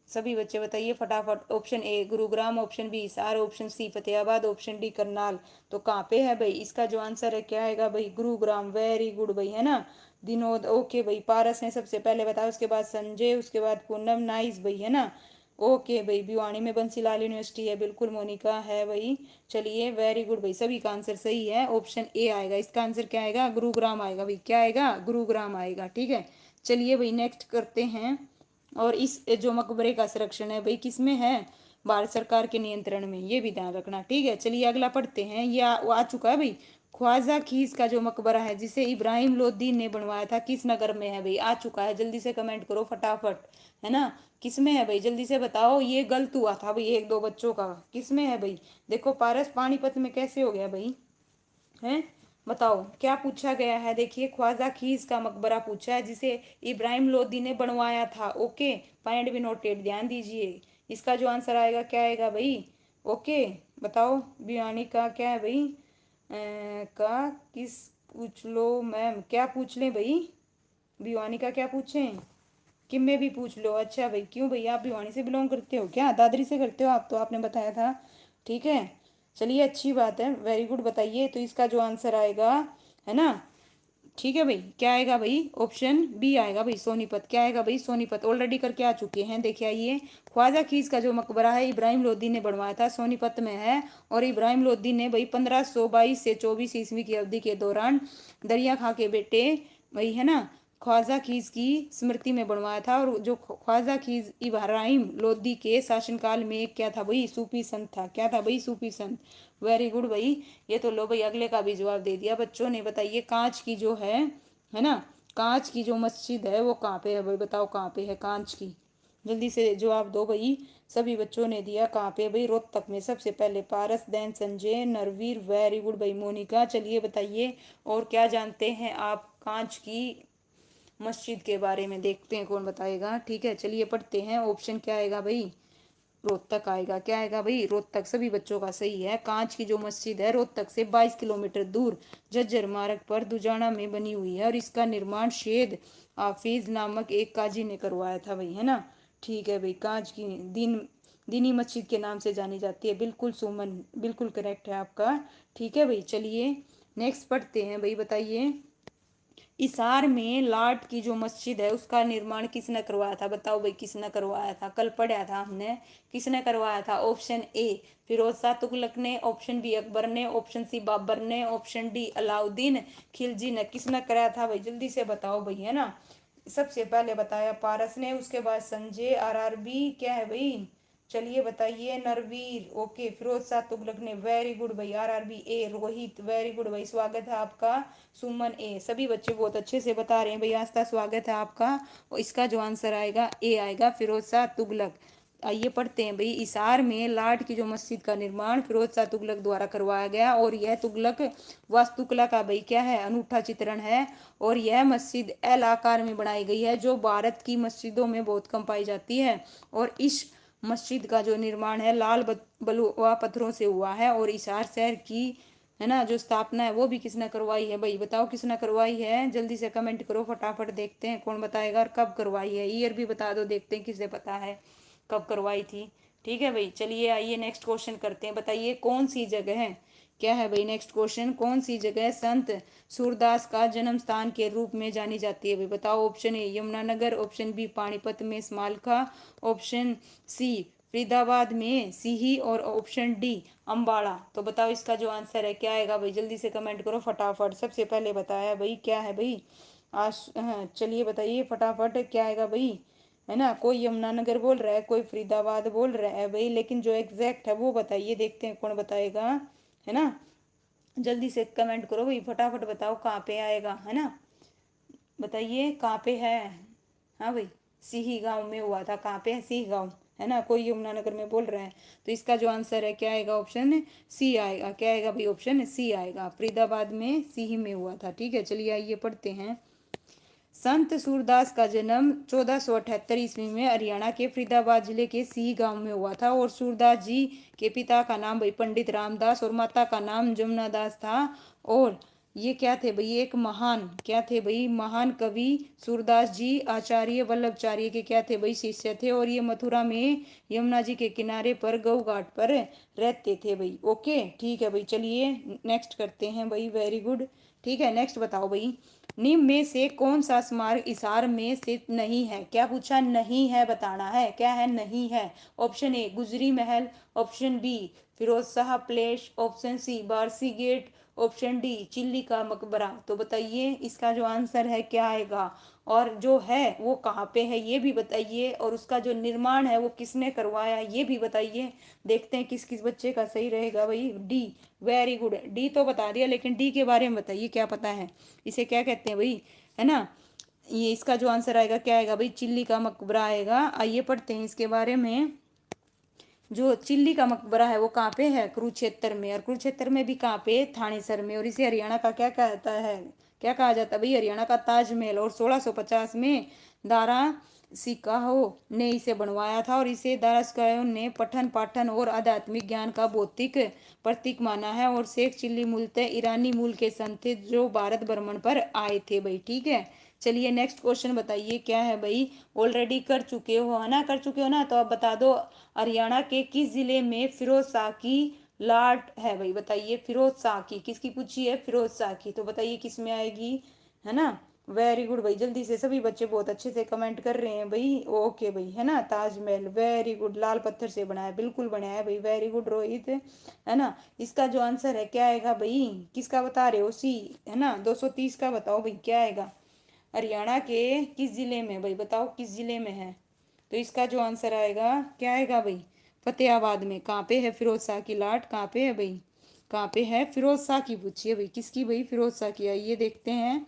सभी बच्चे बताइए फटाफट। Option A Gurugram, option B Hisar, option C Fatehabad, option D Karnal. तो कहाँ पे है भाई, इसका जो आंसर है क्या आएगा भाई, गुरुग्राम, वेरी गुड भाई, है ना। विनोद, ओके भाई। पारस ने सबसे पहले बताया, उसके बाद संजय, उसके बाद पूनम, नाइस भाई, है ना। ओके भाई, भिवानी में बंसीलाल यूनिवर्सिटी है, बिल्कुल मोनिका है भाई। चलिए वेरी गुड भाई, सभी का आंसर सही है, ऑप्शन ए आएगा। इसका आंसर क्या आएगा, गुरुग्राम आएगा भाई, क्या आएगा, गुरुग्राम आएगा, ठीक है। चलिए भाई नेक्स्ट करते हैं। और इस जो मकबरे का संरक्षण है भाई किसमें है, भारत सरकार के नियंत्रण में, ये भी ध्यान रखना, ठीक है। चलिए अगला पढ़ते हैं। ये आ चुका है भाई। ख्वाजा खीस का जो मकबरा है जिसे इब्राहिम लोदी ने बनवाया था किस नगर में है भाई, आ चुका है, जल्दी से कमेंट करो फटाफट, है ना। किसमें है भाई, जल्दी से बताओ। ये गलत हुआ था भाई एक दो बच्चों का, किसमें है भाई। देखो पारस, पानीपत में कैसे हो गया भाई, है, बताओ क्या पूछा गया है। देखिए ख्वाजा खीस का मकबरा पूछा है जिसे इब्राहिम लोदी ने बनवाया था, ओके। पॉइंट भी नोटेड, ध्यान दीजिए। इसका जो आंसर आएगा क्या आएगा भाई, ओके। बताओ बियानी का क्या है भाई, का किस, पूछ लो मैम, क्या पूछ लें भाई, भिवानी का क्या पूछें, किम में भी पूछ लो। अच्छा भाई, क्यों भाई, आप भिवानी से बिलोंग करते हो क्या, दादरी से करते हो आप, तो आपने बताया था। ठीक है, चलिए अच्छी बात है, वेरी गुड। बताइए तो इसका जो आंसर आएगा, है ना, ठीक है भाई, क्या आएगा भाई, ऑप्शन बी आएगा भाई, सोनीपत। क्या आएगा भाई, सोनीपत। ऑलरेडी करके आ चुके हैं, देखिए आइए। ख्वाजा खीज का जो मकबरा है इब्राहिम लोदी ने बनवाया था, सोनीपत में है। और इब्राहिम लोदी ने भाई 1522 से 24 ईस्वी की अवधि के दौरान दरिया खां के बेटे, वही है ना, ख्वाजा खीज की स्मृति में बनवाया था। और जो ख्वाजा खीज इब्राहिम लोदी के शासनकाल में एक क्या था भाई, सूफी संत था। क्या था भाई, सूफी संत। वेरी गुड भाई। ये तो लो भाई, अगले का भी जवाब दे दिया बच्चों ने। बताइए, कांच की जो है ना, कांच की जो मस्जिद है वो कहाँ पे है भाई, बताओ कहाँ पे है कांच की, जल्दी से जवाब दो भाई। सभी बच्चों ने दिया कहाँ पे भाई, रोहतक में। सबसे पहले Paras, then Sanjay, Narveer, very good भाई, मोनिका। चलिए बताइए, और क्या जानते हैं आप कांच की मस्जिद के बारे में, देखते हैं कौन बताएगा। ठीक है, चलिए पढ़ते हैं। ऑप्शन क्या आएगा भाई, रोहतक आएगा। क्या आएगा भाई, रोहतक। सभी बच्चों का सही है। कांच की जो मस्जिद है रोहतक से 22 किलोमीटर दूर झज्जर मार्ग पर दुजाना में बनी हुई है, और इसका निर्माण शेद हाफिज नामक एक काजी ने करवाया था भाई, है ना। ठीक है भाई, कांच की दीनी मस्जिद के नाम से जानी जाती है। बिल्कुल सुमन, बिल्कुल करेक्ट है आपका। ठीक है भाई, चलिए नेक्स्ट पढ़ते हैं भाई। बताइए, इसार में लाट की जो मस्जिद है उसका निर्माण किसने करवाया था, बताओ भाई किसने करवाया था, कल पढ़ा था हमने। किसने करवाया था, ऑप्शन ए फिरोज शाह तुगलक ने, ऑप्शन बी अकबर ने, ऑप्शन सी बाबर ने, ऑप्शन डी अलाउद्दीन खिलजी ने। किसने कराया था भाई, जल्दी से बताओ भाई, है ना। सबसे पहले बताया पारस ने, उसके बाद संजय, आरआरबी, क्या है भाई, चलिए बताइए, नरवीर, ओके, फिरोज शाह तुगलक ने, वेरी गुड भाई, आरआरबी ए, रोहित, वेरी गुड भाई, स्वागत है आपका। सुमन ए, सभी बच्चे बहुत अच्छे से बता रहे हैं भाई, आस्था स्वागत है आपका। और इसका जो आंसर आएगा ए आएगा, फिरोज शाह तुगलक। आइए पढ़ते हैं भाई, इसार में लाट की जो मस्जिद का निर्माण फिरोज शाह तुगलक द्वारा करवाया गया, और यह तुगलक वास्तुकला का भाई क्या है, अनूठा चित्रण है। और यह मस्जिद एल आकार में बनाई गई है, जो भारत की मस्जिदों में बहुत कम पाई जाती है। और इस मस्जिद का जो निर्माण है लाल बलुआ पत्थरों से हुआ है। और इसार शहर की, है ना, जो स्थापना है वो भी किसने करवाई है भाई, बताओ किसने करवाई है, जल्दी से कमेंट करो फटाफट, देखते हैं कौन बताएगा, और कब करवाई है, ईयर भी बता दो, देखते हैं किसे पता है कब करवाई थी। ठीक है भाई, चलिए आइए नेक्स्ट क्वेश्चन करते हैं। बताइए, कौन सी जगह है, क्या है भाई नेक्स्ट क्वेश्चन, कौन सी जगह संत सूरदास का जन्म स्थान के रूप में जानी जाती है भाई, बताओ। Option A Yamunanagar, option B Panipat में स्मालखा, ऑप्शन सी फरीदाबाद में सीही, और ऑप्शन डी अम्बाड़ा। तो बताओ इसका जो आंसर है क्या आएगा भाई, जल्दी से कमेंट करो फटाफट। सबसे पहले बताया भाई, क्या है भाई आज, हाँ चलिए बताइए फटाफट, क्या आएगा भाई, है ना। कोई यमुनानगर बोल रहा है, कोई फरीदाबाद बोल रहा है भाई, लेकिन जो एग्जैक्ट है वो बताइए, देखते हैं कौन बताएगा, है ना। जल्दी से कमेंट करो भाई, फटाफट बताओ कहाँ पे आएगा, है ना। बताइए कहाँ पे है। हाँ भाई, सीही गांव में हुआ था, कहाँ पे है, सीही गांव, है ना। कोई यमुनानगर में बोल रहा है, तो इसका जो आंसर है क्या आएगा, ऑप्शन सी आएगा। क्या आएगा भाई, ऑप्शन सी आएगा, फरीदाबाद में सीही में हुआ था। ठीक है, चलिए आइए पढ़ते हैं। संत सूरदास का जन्म 1478 ईस्वी में हरियाणा के फरीदाबाद जिले के सीही गांव में हुआ था। और सूरदास जी के पिता का नाम भाई पंडित रामदास, और माता का नाम जमुना दास था। और ये क्या थे भाई, एक महान, क्या थे भाई, महान कवि सूरदास जी आचार्य वल्लभाचार्य के क्या थे भाई, शिष्य थे। और ये मथुरा में यमुना जी के किनारे पर गौ घाट पर रहते थे भाई। ओके, ठीक है भाई, चलिए नेक्स्ट करते हैं भाई, वेरी गुड। ठीक है, नेक्स्ट बताओ भाई, निम्न में से कौन सा स्मारक इसार में स्थित नहीं है, क्या पूछा, नहीं है बताना है, क्या है, नहीं है। Option A Gujari Mahal, option B Firoz Shah place, option C Barsi gate, option D Chilli का मकबरा। तो बताइए इसका जो आंसर है क्या आएगा, और जो है वो कहाँ पे है ये भी बताइए, और उसका जो निर्माण है वो किसने करवाया ये भी बताइए। देखते हैं किस किस बच्चे का सही रहेगा भाई, डी, वेरी गुड, डी तो बता दिया, लेकिन डी के बारे में बताइए क्या पता है, इसे क्या कहते हैं भाई, है ना। ये इसका जो आंसर आएगा क्या आएगा भाई, चिल्ली का मकबरा आएगा। आइए पढ़ते हैं इसके बारे में। जो चिल्ली का मकबरा है वो कहाँ पे है, कुरुक्षेत्र में, और कुरुक्षेत्र में भी कहाँ पे, थानेसर में। और इसे हरियाणा का क्या कहता है, क्या कहा जाता है भाई, हरियाणा का ताजमहल। और 1650 में दारा सिकाहो ने इसे बनवाया था, और इसे दारा सिकाहो ने पठन पाठन और आध्यात्मिक ज्ञान का भौतिक प्रतीक माना है। और शेख चिल्ली मूलतः ईरानी मूल के संत थे, जो भारत भ्रमण पर आए थे भाई। ठीक है, चलिए नेक्स्ट क्वेश्चन बताइए क्या है भाई। ऑलरेडी कर चुके हो है ना, कर चुके हो ना, तो आप बता दो हरियाणा के किस जिले में फिरोज शाह की लाट है भाई। बताइए फिरोज शाह की किसकी पूछी है, फिरोज शाह की, तो बताइए किस में आएगी, है ना। वेरी गुड भाई, जल्दी से सभी बच्चे बहुत अच्छे से कमेंट कर रहे हैं भाई। ओके भाई, है ना, ताजमहल, वेरी गुड, लाल पत्थर से बना है, बिल्कुल बनाया है भाई, वेरी गुड रोहित, है ना। इसका जो आंसर है क्या आएगा भाई, किसका बता रहे हो, सी, है ना, 230 का बताओ भाई क्या आएगा। हरियाणा के किस जिले में भाई, बताओ किस जिले में है। तो इसका जो आंसर आएगा क्या आएगा भाई, फतेहाबाद में। कहाँ पे है फिरोज शाह की लाट, कहाँ पे है भाई, कहाँ पे है, फिरोज शाह की पूछिए भाई, किसकी भाई, फिरोज शाह की। आइए देखते हैं,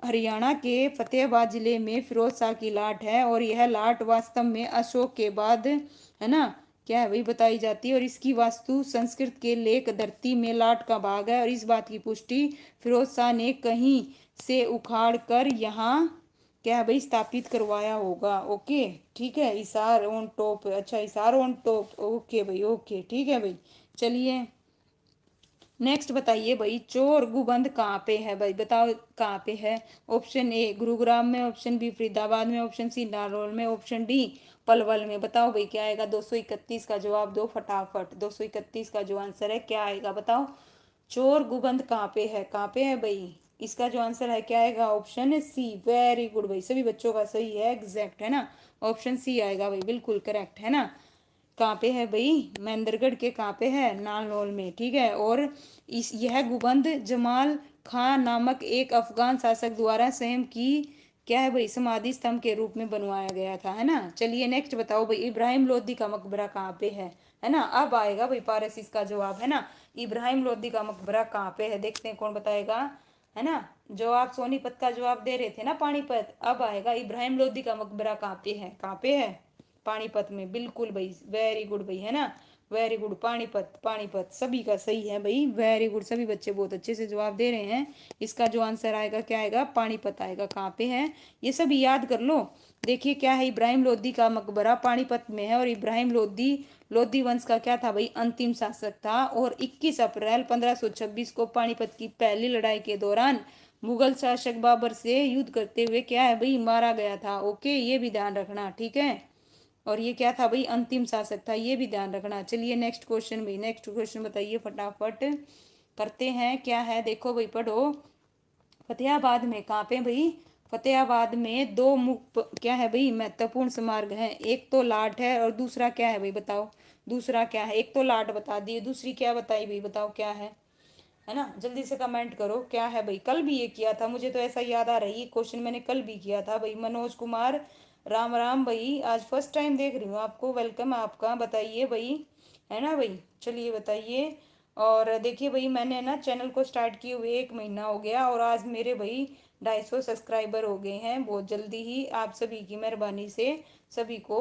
हरियाणा के फतेहाबाद जिले में फिरोज शाह की लाट है, और यह लाट वास्तव में अशोक के बाद, है ना, क्या है भाई बताई जाती है। और इसकी वास्तु संस्कृत के लेख धरती में लाट का भाग है, और इस बात की पुष्टि फिरोज शाह ने कहीं से उखाड़ कर यहाँ क्या है भाई स्थापित करवाया होगा। ओके ठीक है, इसार ऑन टॉप, अच्छा इसार ऑन टॉप, ओके भाई, ओके ठीक है भाई। चलिए नेक्स्ट बताइए भाई, चोर गुबंद कहाँ पे है भाई, बताओ कहाँ पे है। ऑप्शन ए गुरुग्राम में, ऑप्शन बी फरीदाबाद में, ऑप्शन सी नारनौल में, ऑप्शन डी पलवल में। बताओ भाई क्या आएगा, 231 का जवाब दो फटाफट, 231 का जो आंसर है क्या आएगा बताओ। चोर गुबंद कहाँ पे है, कहाँ पे है भाई, इसका जो आंसर है क्या आएगा, ऑप्शन सी। वेरी गुड भाई, सभी बच्चों का सही है, एग्जैक्ट, है ना, ऑप्शन सी आएगा भाई, बिल्कुल करेक्ट, है ना। कहाँ पे है भाई, महेंद्रगढ़ के कहाँ पे है, नालनौल में, ठीक है। और इस यह गुबंद जमाल खां नामक एक अफगान शासक द्वारा स्वयं की क्या है भाई समाधि स्तंभ के रूप में बनवाया गया था, है ना। चलिए नेक्स्ट बताओ भाई, इब्राहिम लोदी का मकबरा कहाँ पे है ना। अब आएगा भाई पारस इसका जवाब, है ना। इब्राहिम लोदी का मकबरा कहाँ पे है, देखते हैं कौन बताएगा, है ना। जो आप सोनीपत का जवाब दे रहे थे ना, पानीपत, अब आएगा इब्राहिम लोदी का मकबरा कहाँ पे है, कहाँ पे है, पानीपत में, बिल्कुल भाई, वेरी गुड भाई, है ना, वेरी गुड, पानीपत, पानीपत, सभी का सही है भाई, वेरी गुड, सभी बच्चे बहुत अच्छे से जवाब दे रहे हैं। इसका जो आंसर आएगा क्या आएगा, पानीपत आएगा। कहाँ पे है ये सभी याद कर लो। देखिए क्या है, इब्राहिम लोदी का मकबरा पानीपत में है, और इब्राहिम लोदी लोदी वंश का क्या था भाई, अंतिम शासक था, और 21 अप्रैल 1526 को पानीपत की पहली लड़ाई के दौरान मुगल शासक बाबर से युद्ध करते हुए क्या है भाई मारा गया था। ओके, ये भी ध्यान रखना, ठीक है। और ये क्या था भाई, अंतिम शासक था, ये भी ध्यान रखना। चलिए नेक्स्ट क्वेश्चन भाई, नेक्स्ट क्वेश्चन बताइए फटाफट, करते हैं क्या है, देखो भाई पढ़ो। फतेहाबाद में कहाँ पे भाई, फतेहाबाद में दो क्या है भाई महत्वपूर्ण स्मारक हैं, एक तो लाट है और दूसरा क्या है भाई बताओ, दूसरा क्या है, एक तो लाट बता दिए, दूसरी क्या बताई भाई, बताओ क्या है ना, जल्दी से कमेंट करो क्या है भाई। कल भी ये किया था, मुझे तो ऐसा याद आ रही है क्वेश्चन मैंने कल भी किया था भाई। मनोज कुमार, राम राम भाई, आज फर्स्ट टाइम देख रही हूँ आपको, वेलकम आपका, बताइए भाई, है ना भाई। चलिए बताइए। और देखिए भाई, मैंने ना चैनल को स्टार्ट किए हुए 1 महीना हो गया, और आज मेरे भाई 250 सब्सक्राइबर हो गए हैं बहुत जल्दी ही, आप सभी की मेहरबानी से सभी को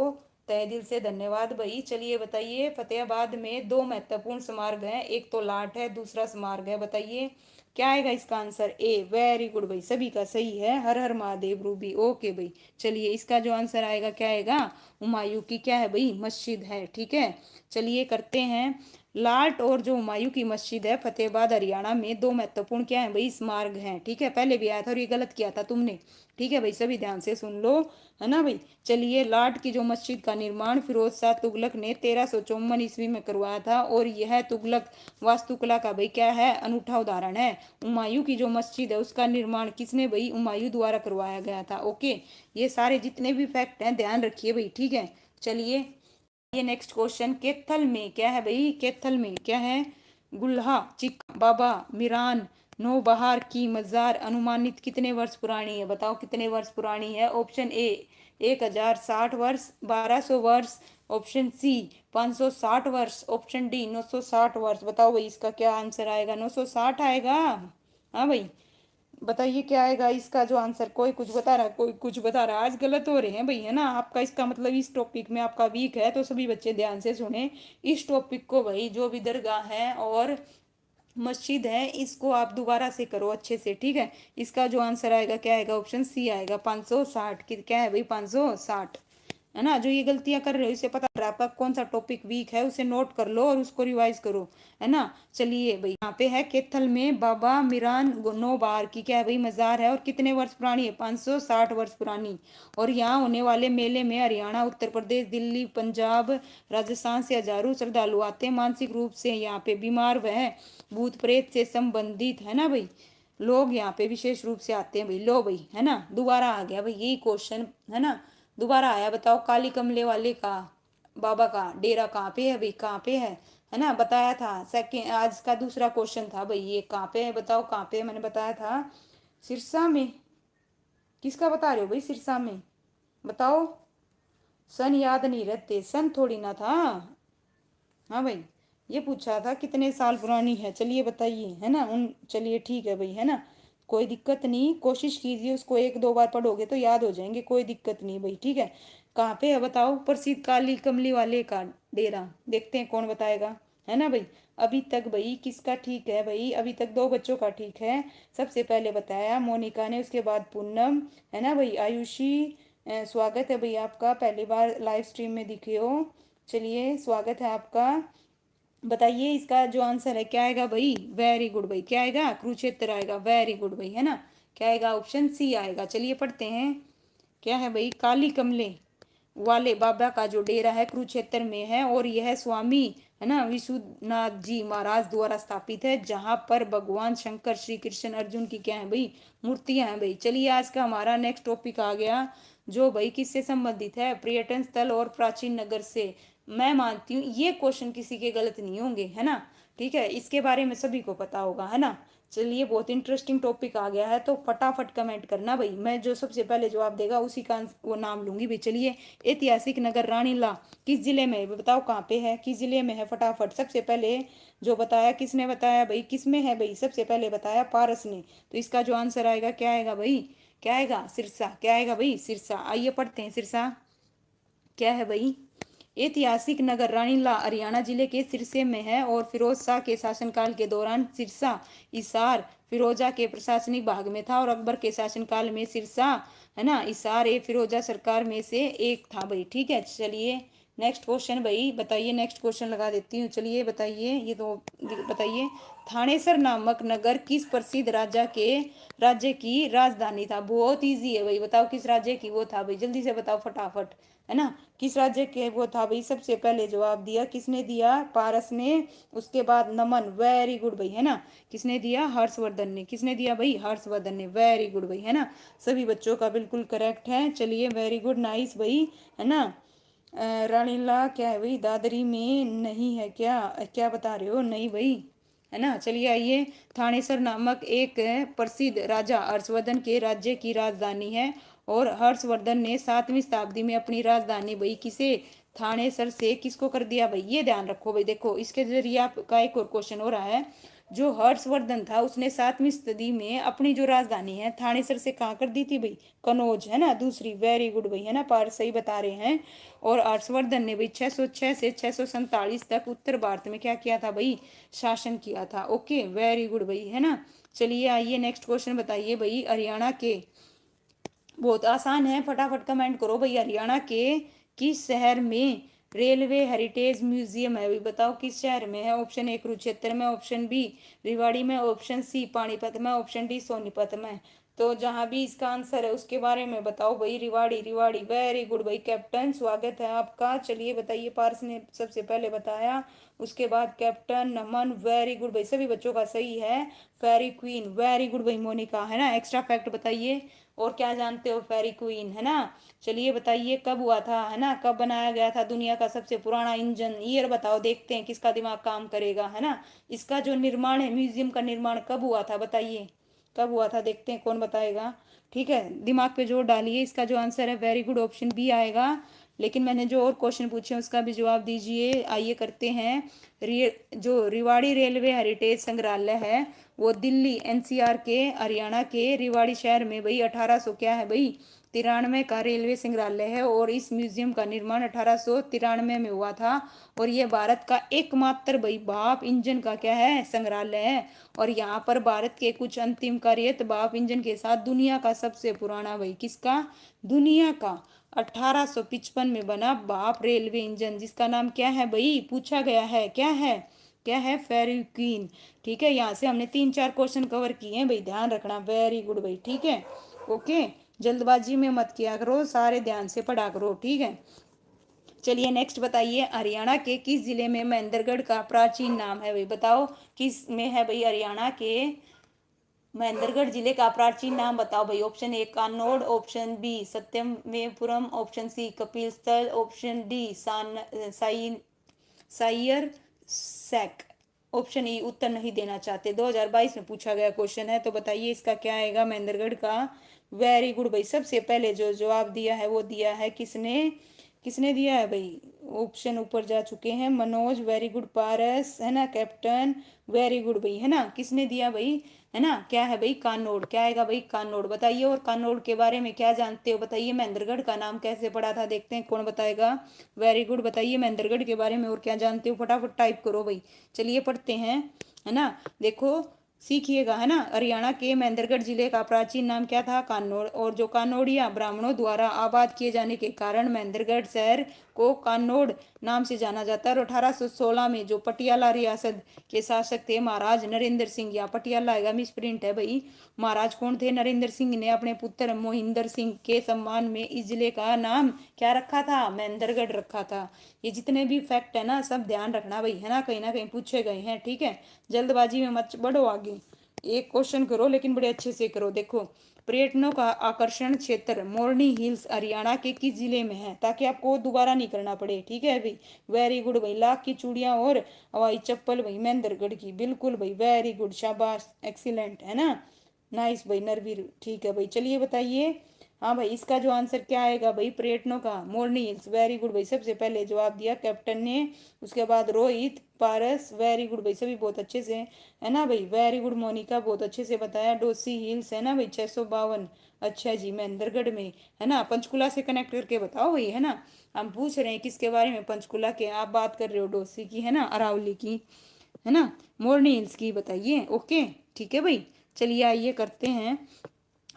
तहे दिल से धन्यवाद भाई। चलिए बताइए, फतेहाबाद में दो महत्वपूर्ण स्मारक हैं, एक तो लाट है, दूसरा स्मारक है, बताइए क्या आएगा इसका आंसर। ए, वेरी गुड भाई, सभी का सही है, हर हर महादेव रूबी, ओके भाई। चलिए इसका जो आंसर आएगा क्या आएगा, हुमायूं की क्या है भाई मस्जिद है, ठीक है। चलिए करते हैं, लाट और जो हुमायूं की मस्जिद है फतेहाबाद हरियाणा में दो महत्वपूर्ण क्या है भाई स्मारक हैं, ठीक है। पहले भी आया था और ये गलत किया था तुमने, ठीक है भाई, सभी ध्यान से सुन लो, है ना भाई। चलिए, लाट की जो मस्जिद का निर्माण फिरोज शाह तुगलक ने 1354 ईस्वी में करवाया था, और यह तुगलक वास्तुकला का भाई क्या है अनूठा उदाहरण है। हुमायूं की जो मस्जिद है उसका निर्माण किसने भाई, हुमायूं द्वारा करवाया गया था। ओके, ये सारे जितने भी फैक्ट हैं ध्यान रखिए भाई, ठीक है। चलिए ये नेक्स्ट क्वेश्चन, कैथल में क्या है भाई, कैथल में क्या है, गुल्हा चिक्का बाबा मीरान नौबहार की मजार अनुमानित कितने वर्ष पुरानी है, बताओ कितने वर्ष पुरानी है। ऑप्शन ए 1060 वर्ष, 1200 वर्ष, ऑप्शन सी 560 वर्ष, ऑप्शन डी 960 वर्ष। बताओ भाई इसका क्या आंसर आएगा, 960 आएगा। हाँ भाई, बताइए क्या आएगा इसका जो आंसर, कोई कुछ बता रहा है, कोई कुछ बता रहा है, आज गलत हो रहे हैं भाई, है ना। आपका इसका मतलब इस टॉपिक में आपका वीक है, तो सभी बच्चे ध्यान से सुने इस टॉपिक को भाई। जो भी दरगाह है और मस्जिद है इसको आप दोबारा से करो अच्छे से, ठीक है। इसका जो आंसर आएगा क्या आएगा, ऑप्शन सी आएगा 560 की, क्या है भाई 560, है ना। जो ये गलतियां कर रहे हो इसे पता है आपका कौन सा टॉपिक वीक है, उसे नोट कर लो और उसको रिवाइज करो, है ना। चलिए भाई, यहाँ पे है कैथल में बाबा मीरान नौबार की क्या है भाई मजार है, और कितने वर्ष पुरानी है, 560 वर्ष पुरानी। और यहाँ होने वाले मेले में हरियाणा, उत्तर प्रदेश, दिल्ली, पंजाब, राजस्थान से हजारों श्रद्धालु आते हैं। मानसिक रूप से यहाँ पे बीमार वह भूत प्रेत से संबंधित, है ना भाई, लोग यहाँ पे विशेष रूप से आते हैं भाई। लो भाई, है ना, दोबारा आ गया भाई यही क्वेश्चन, है ना, दोबारा आया। बताओ काली कमले वाले का बाबा का डेरा कहाँ पे है भाई, कहाँ पे है ना, बताया था। सेकेंड आज का दूसरा क्वेश्चन था भाई, ये कहाँ पे है, बताओ कहाँ पे है, मैंने बताया था सिरसा में। किसका बता रहे हो भाई, सिरसा में, बताओ। सन याद नहीं रहते, सन थोड़ी ना था। हाँ भाई, ये पूछा था कितने साल पुरानी है, चलिए बताइए, है ना उन, चलिए ठीक है भाई, है ना, कोई दिक्कत नहीं, कोशिश कीजिए, उसको एक दो बार पढ़ोगे तो याद हो जाएंगे, कोई दिक्कत नहीं भाई, ठीक है। कहाँ पे है बताओ प्रसिद्ध काली कमली वाले का डेरा, देखते हैं कौन बताएगा, है ना भाई। अभी तक भाई किसका ठीक है भाई, अभी तक दो बच्चों का ठीक है। सबसे पहले बताया मोनिका ने, उसके बाद पूनम, है ना भाई। आयुषी, स्वागत है भाई आपका, पहली बार लाइव स्ट्रीम में दिखे हो, चलिए स्वागत है आपका। बताइए इसका जो आंसर है क्या आएगा भाई, वेरी गुड भाई, क्या आएगा, कुरुक्षेत्र आएगा, वेरी गुड भाई, है ना। क्या आएगा, ऑप्शन सी आएगा। चलिए पढ़ते हैं, क्या है भाई, काली कमले वाले बाबा का जो डेरा है कुरुक्षेत्र में है, और यह स्वामी, है ना, विश्वनाथ जी महाराज द्वारा स्थापित है, जहां पर भगवान शंकर, श्री कृष्ण, अर्जुन की क्या है भाई मूर्तियां हैं भाई। चलिए आज का हमारा नेक्स्ट टॉपिक आ गया, जो भाई किससे संबंधित है, पर्यटन स्थल और प्राचीन नगर से। मैं मानती हूँ ये क्वेश्चन किसी के गलत नहीं होंगे, है ना, ठीक है, इसके बारे में सभी को पता होगा, है ना। चलिए बहुत इंटरेस्टिंग टॉपिक आ गया है, तो फटाफट कमेंट करना भाई, मैं जो सबसे पहले जवाब देगा उसी का वो नाम लूंगी भाई। चलिए, ऐतिहासिक नगर रानीला किस जिले में है, बताओ कहाँ पे है, किस जिले में है, फटाफट सबसे पहले जो बताया, किसने बताया भाई, किस में है भाई, सबसे पहले बताया पारस ने। तो इसका जो आंसर आएगा क्या आएगा भाई, क्या आएगा, सिरसा, क्या आएगा भाई, सिरसा। आइए पढ़ते हैं सिरसा क्या है भाई। ऐतिहासिक नगर रानीला हरियाणा जिले के सिरसे में है, और फिरोज शाह के शासनकाल के दौरान सिरसा इसार फिरोजा के प्रशासनिक भाग में था, और अकबर के शासनकाल में सिरसा, है ना, इसार ए फिरोजा सरकार में से एक था भाई, ठीक है। चलिए नेक्स्ट क्वेश्चन भाई, बताइए, नेक्स्ट क्वेश्चन लगा देती हूँ, चलिए बताइए, ये तो बताइए, थानेसर नामक नगर किस प्रसिद्ध राज्य की राजधानी था। बहुत इजी है भाई, बताओ किस राज्य की वो था भाई, जल्दी से बताओ फटाफट, है ना, किस राज्य के वो था भाई। सबसे पहले जवाब दिया किसने दिया, पारस ने, उसके बाद नमन, वेरी गुड भाई, है ना, किसने दिया, हर्षवर्धन ने, किसने दिया भाई, हर्षवर्धन ने, वेरी गुड भाई, है ना, सभी बच्चों का बिल्कुल करेक्ट है। चलिए वेरी गुड, नाइस भाई, है ना। रानीला क्या है भाई, दादरी में नहीं है क्या, क्या बता रहे हो, नहीं भाई, है ना। चलिए आइए, थानेसर नामक एक प्रसिद्ध राजा हर्षवर्धन के राज्य की राजधानी है, और हर्षवर्धन ने 7वीं शताब्दी में अपनी राजधानी भाई किसे, थानेसर से किसको कर दिया भाई, ये ध्यान रखो भाई। देखो इसके जरिए आपका एक और क्वेश्चन हो रहा है, जो हर्षवर्धन था उसने 7वीं सदी में अपनी जो राजधानी है थानेसर से कहाँ कर दी थी भाई, कनौज, है ना, दूसरी, वेरी गुड भाई, है ना, पार सही बता रहे हैं। और हर्षवर्धन ने भाई 606 से 647 तक उत्तर भारत में क्या किया था भाई, शासन किया था। ओके, वेरी गुड भाई, है ना। चलिए आइए नेक्स्ट क्वेश्चन बताइए भाई, हरियाणा के, बहुत आसान है, फटाफट कमेंट करो भाई, हरियाणा के किस शहर में रेलवे हेरिटेज म्यूजियम है भाई, बताओ किस शहर में है। ऑप्शन ए कुरुक्षेत्र में, ऑप्शन बी रिवाड़ी में, ऑप्शन सी पानीपत में, ऑप्शन डी सोनीपत में। तो जहां भी इसका आंसर है उसके बारे में बताओ भाई, रिवाड़ी, रिवाड़ी, वेरी गुड भाई कैप्टन, स्वागत है आपका। चलिए बताइए, पार्स ने सबसे पहले बताया, उसके बाद कैप्टन, नमन, वेरी गुड भाई, सभी बच्चों का सही है। फेरी क्वीन, वेरी गुड भाई, मोनिका, है ना। एक्स्ट्रा फैक्ट बताइए, और क्या जानते हो फेरी क्वीन, है ना। चलिए बताइए कब हुआ था, है ना, कब बनाया गया था दुनिया का सबसे पुराना इंजन, ईयर बताओ, देखते हैं किसका दिमाग काम करेगा, है ना। इसका जो निर्माण है, म्यूजियम का निर्माण कब हुआ था बताइए, कब हुआ था, देखते हैं कौन बताएगा, ठीक है, दिमाग पे जोर डालिए। इसका जो आंसर है वेरी गुड, ऑप्शन बी आएगा। लेकिन मैंने जो और क्वेश्चन पूछे उसका भी जवाब दीजिए। आइए करते हैं, जो रिवाड़ी रेलवे हेरिटेज संग्रहालय है वो दिल्ली एनसीआर के हरियाणा के रिवाड़ी शहर में भाई 1800 क्या है भाई 93 का रेलवे संग्रहालय है, और इस म्यूजियम का निर्माण 1893 में हुआ था। और यह भारत का एकमात्र भाई भाप इंजन का क्या है, संग्रहालय है। और यहाँ पर भारत के कुछ अंतिम कार्य भाप इंजन के साथ दुनिया का सबसे पुराना भाई, किसका, दुनिया का 1855 में बना भाप रेलवे इंजन, जिसका नाम क्या है भाई, पूछा गया है, क्या है, क्या है, फेरिक्विन। ठीक है, यहाँ से हमने 3-4 क्वेश्चन कवर किए हैं भाई, ध्यान रखना। वेरी गुड भाई, ठीक है, ओके। जल्दबाजी में मत किया करो, सारे ध्यान से पढ़ा करो, ठीक है। चलिए नेक्स्ट बताइए, हरियाणा के किस जिले में महेंद्रगढ़ का प्राचीन नाम है भाई, बताओ किस में है भाई, हरियाणा के महेंद्रगढ़ जिले का प्राचीन नाम बताओ भाई। Option A Kanod, option B Satyamepuram, option C Kapil Sthal, option D साइन साइयर सैक, ऑप्शन ई उत्तर नहीं देना चाहते। 2022 में पूछा गया क्वेश्चन है, तो बताइए इसका क्या आएगा महेंद्रगढ़ का। वेरी गुड भाई, सबसे पहले जो जवाब दिया है वो दिया है किसने, किसने दिया है भाई, ऑप्शन ऊपर जा चुके हैं, मनोज, वेरी गुड, पारस है ना, कैप्टन, वेरी गुड भाई, है ना, किसने दिया भाई, है ना, क्या है भाई, कानोड़, क्या आएगा भाई, कानोड़। बताइए, और कानोड़ के बारे में क्या जानते हो, बताइए महेंद्रगढ़ का नाम कैसे पड़ा था, देखते हैं कौन बताएगा। वेरी गुड, बताइए महेंद्रगढ़ के बारे में और क्या जानते हो, फटाफट टाइप करो भाई। चलिए पढ़ते हैं, है ना, देखो सीखिएगा, है ना। हरियाणा के महेंद्रगढ़ जिले का प्राचीन नाम क्या था, कानोड़, और जो कानोड़िया ब्राह्मणों द्वारा आबाद किए जाने के कारण महेंद्रगढ़ शहर को कानोड़ नाम से जाना जाता है। और 1816 में जो पटियाला रियासत के शासक थे महाराज नरेंद्र सिंह, या पटियाला आएगा, मिस प्रिंट है भाई, महाराज कौन थे, नरेंद्र सिंह ने अपने पुत्र मोहिंदर सिंह के सम्मान में इस जिले का नाम क्या रखा था, महेंद्रगढ़ रखा था। ये जितने भी फैक्ट है ना, सब ध्यान रखना भाई, है ना कहीं पूछे गए हैं, ठीक है। जल्दबाजी में मत बढ़ो आगे, एक क्वेश्चन करो लेकिन बड़े अच्छे से करो। देखो, पर्यटनों का आकर्षण क्षेत्र मोरनी हिल्स हरियाणा के किस जिले में है, ताकि आपको दोबारा नहीं करना पड़े, ठीक है भाई। वेरी गुड भाई, लाख की चूड़ियां और हवाई चप्पल भाई महेंद्रगढ़ की, बिल्कुल भाई, वेरी गुड, शाबाश, एक्सीलेंट, है ना, नाइस भाई नरवीर, ठीक है भाई। चलिए बताइए, हाँ भाई, इसका जो आंसर क्या आएगा भाई, पर्यटनों का मोरनी हिल्स, वेरी गुड भाई, सबसे पहले जवाब दिया कैप्टन ने, उसके बाद रोहित, पारस, वेरी गुड भाई, सभी बहुत अच्छे से, है ना भाई, वेरी गुड, मोनिका बहुत अच्छे से बताया, डोसी हिल्स, है ना भाई, 652, अच्छा जी, महेंद्रगढ़ में, है ना। पंचकुला से कनेक्ट करके बताओ भाई, है ना, हम पूछ रहे हैं किसके बारे में, पंचकुला के, आप बात कर रहे हो डोसी की, है ना, अरावली की, है ना, मोरनी हिल्स की बताइए, ओके, ठीक है भाई। चलिए आइए करते हैं,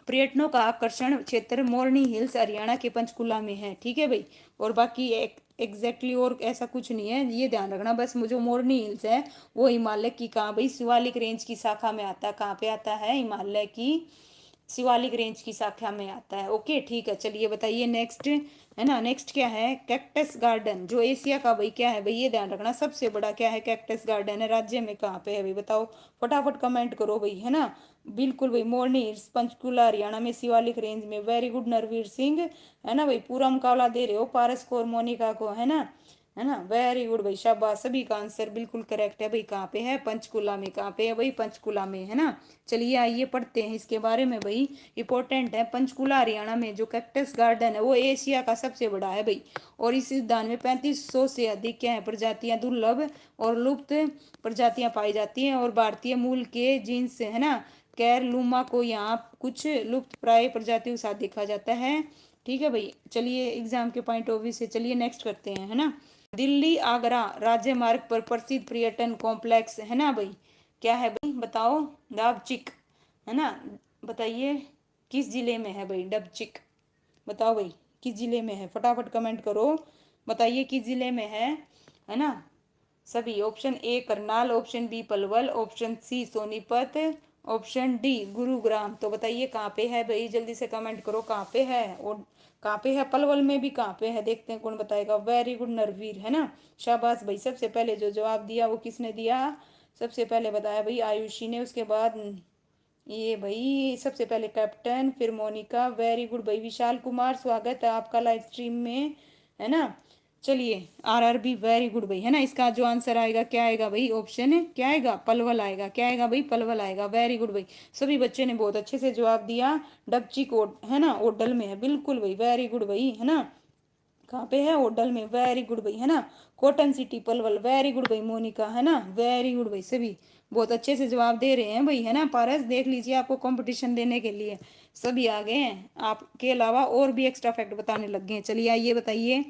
पर्यटनों का आकर्षण क्षेत्र मोरनी हिल्स हरियाणा के पंचकुला में है, ठीक है भाई। और बाकी एग्जैक्टली और ऐसा कुछ नहीं है, ये ध्यान रखना बस, जो मोरनी हिल्स है वो हिमालय की कहाँ भाई, शिवालिक रेंज की शाखा में आता है, कहाँ पे आता है, हिमालय की शिवालिक रेंज की शाखा में आता है, ओके, ठीक है। चलिए बताइए नेक्स्ट, है ना, नेक्स्ट क्या है, कैक्टस गार्डन, जो एशिया का भाई क्या है भाई, ये ध्यान रखना, सबसे बड़ा क्या है, कैक्टस गार्डन है, राज्य में कहाँ पे है भाई, बताओ, फटाफट कमेंट करो भाई, है ना। बिल्कुल भाई, मोरनी हिल्स पंचकुला हरियाणा में शिवालिक रेंज में, वेरी गुड नरवीर सिंह, है ना भाई, पूरा मुकाबला दे रहे हो पारस को और मोनिका को, है ना, वेरी गुड भाई, शाबाश, सभी का आंसर बिल्कुल करेक्ट है भाई, कहाँ पे है, पंचकुला में, कहाँ पे है भाई, पंचकुला में, है ना। चलिए आइए पढ़ते हैं इसके बारे में भाई, इंपॉर्टेंट है। पंचकुला हरियाणा में जो कैक्टस गार्डन है वो एशिया का सबसे बड़ा है भाई, और इस उद्यान में 3500 से अधिक क्या है प्रजातियां दुर्लभ और लुप्त प्रजातियां पाई जाती हैं, और भारतीय मूल के जीन्स, है ना, कैर लूमा को यहाँ कुछ लुप्त प्राय प्रजातियों के साथ देखा जाता है, ठीक है भाई। चलिए एग्जाम के पॉइंट ऑफ व्यू से चलिए नेक्स्ट करते हैं, है ना। दिल्ली आगरा राज्य मार्ग पर प्रसिद्ध पर्यटन कॉम्प्लेक्स, है ना भाई, क्या है भाई, बताओ, डबचिक, है ना, बताइए किस जिले में है भाई, डबचिक, बताओ भाई किस जिले में है, फटाफट कमेंट करो, बताइए किस जिले में है ना, सभी, option A Karnal, option B Palwal, option C Sonipat, option D Gurugram, तो बताइए कहाँ पे है भाई, जल्दी से कमेंट करो कहाँ पे है, और कहाँ पे है, पलवल में भी कहाँ पे है, देखते हैं कौन बताएगा, वेरी गुड नरवीर, है ना, शाबाश भाई। सबसे पहले जो जवाब दिया वो किसने दिया, सबसे पहले बताया भाई आयुषी ने, उसके बाद ये भाई सबसे पहले कैप्टन, फिर मोनिका, वेरी गुड भाई, विशाल कुमार, स्वागत है आपका लाइव स्ट्रीम में, है ना। चलिए आरआरबी, वेरी गुड भाई, है ना, इसका जो आंसर आएगा क्या आएगा भाई, ऑप्शन है क्या आएगा, पलवल आएगा, क्या आएगा भाई, पलवल आएगा, वेरी गुड भाई, सभी बच्चे ने बहुत अच्छे से जवाब दिया, डबची कोट, है ना, ओडल में है, बिल्कुल भाई, वेरी गुड भाई, है ना, कहाँ पे है, ओडल में, वेरी गुड भाई, है ना, cotton city Palwal, very good भाई, मोनिका, है ना, वेरी गुड भाई, सभी बहुत अच्छे से जवाब दे रहे हैं भाई, है ना। पारस देख लीजिए, आपको कंपटीशन देने के लिए सभी आ गए हैं, आपके अलावा और भी एक्स्ट्रा फैक्ट बताने लग गए हैं। चलिए आइए बताइए,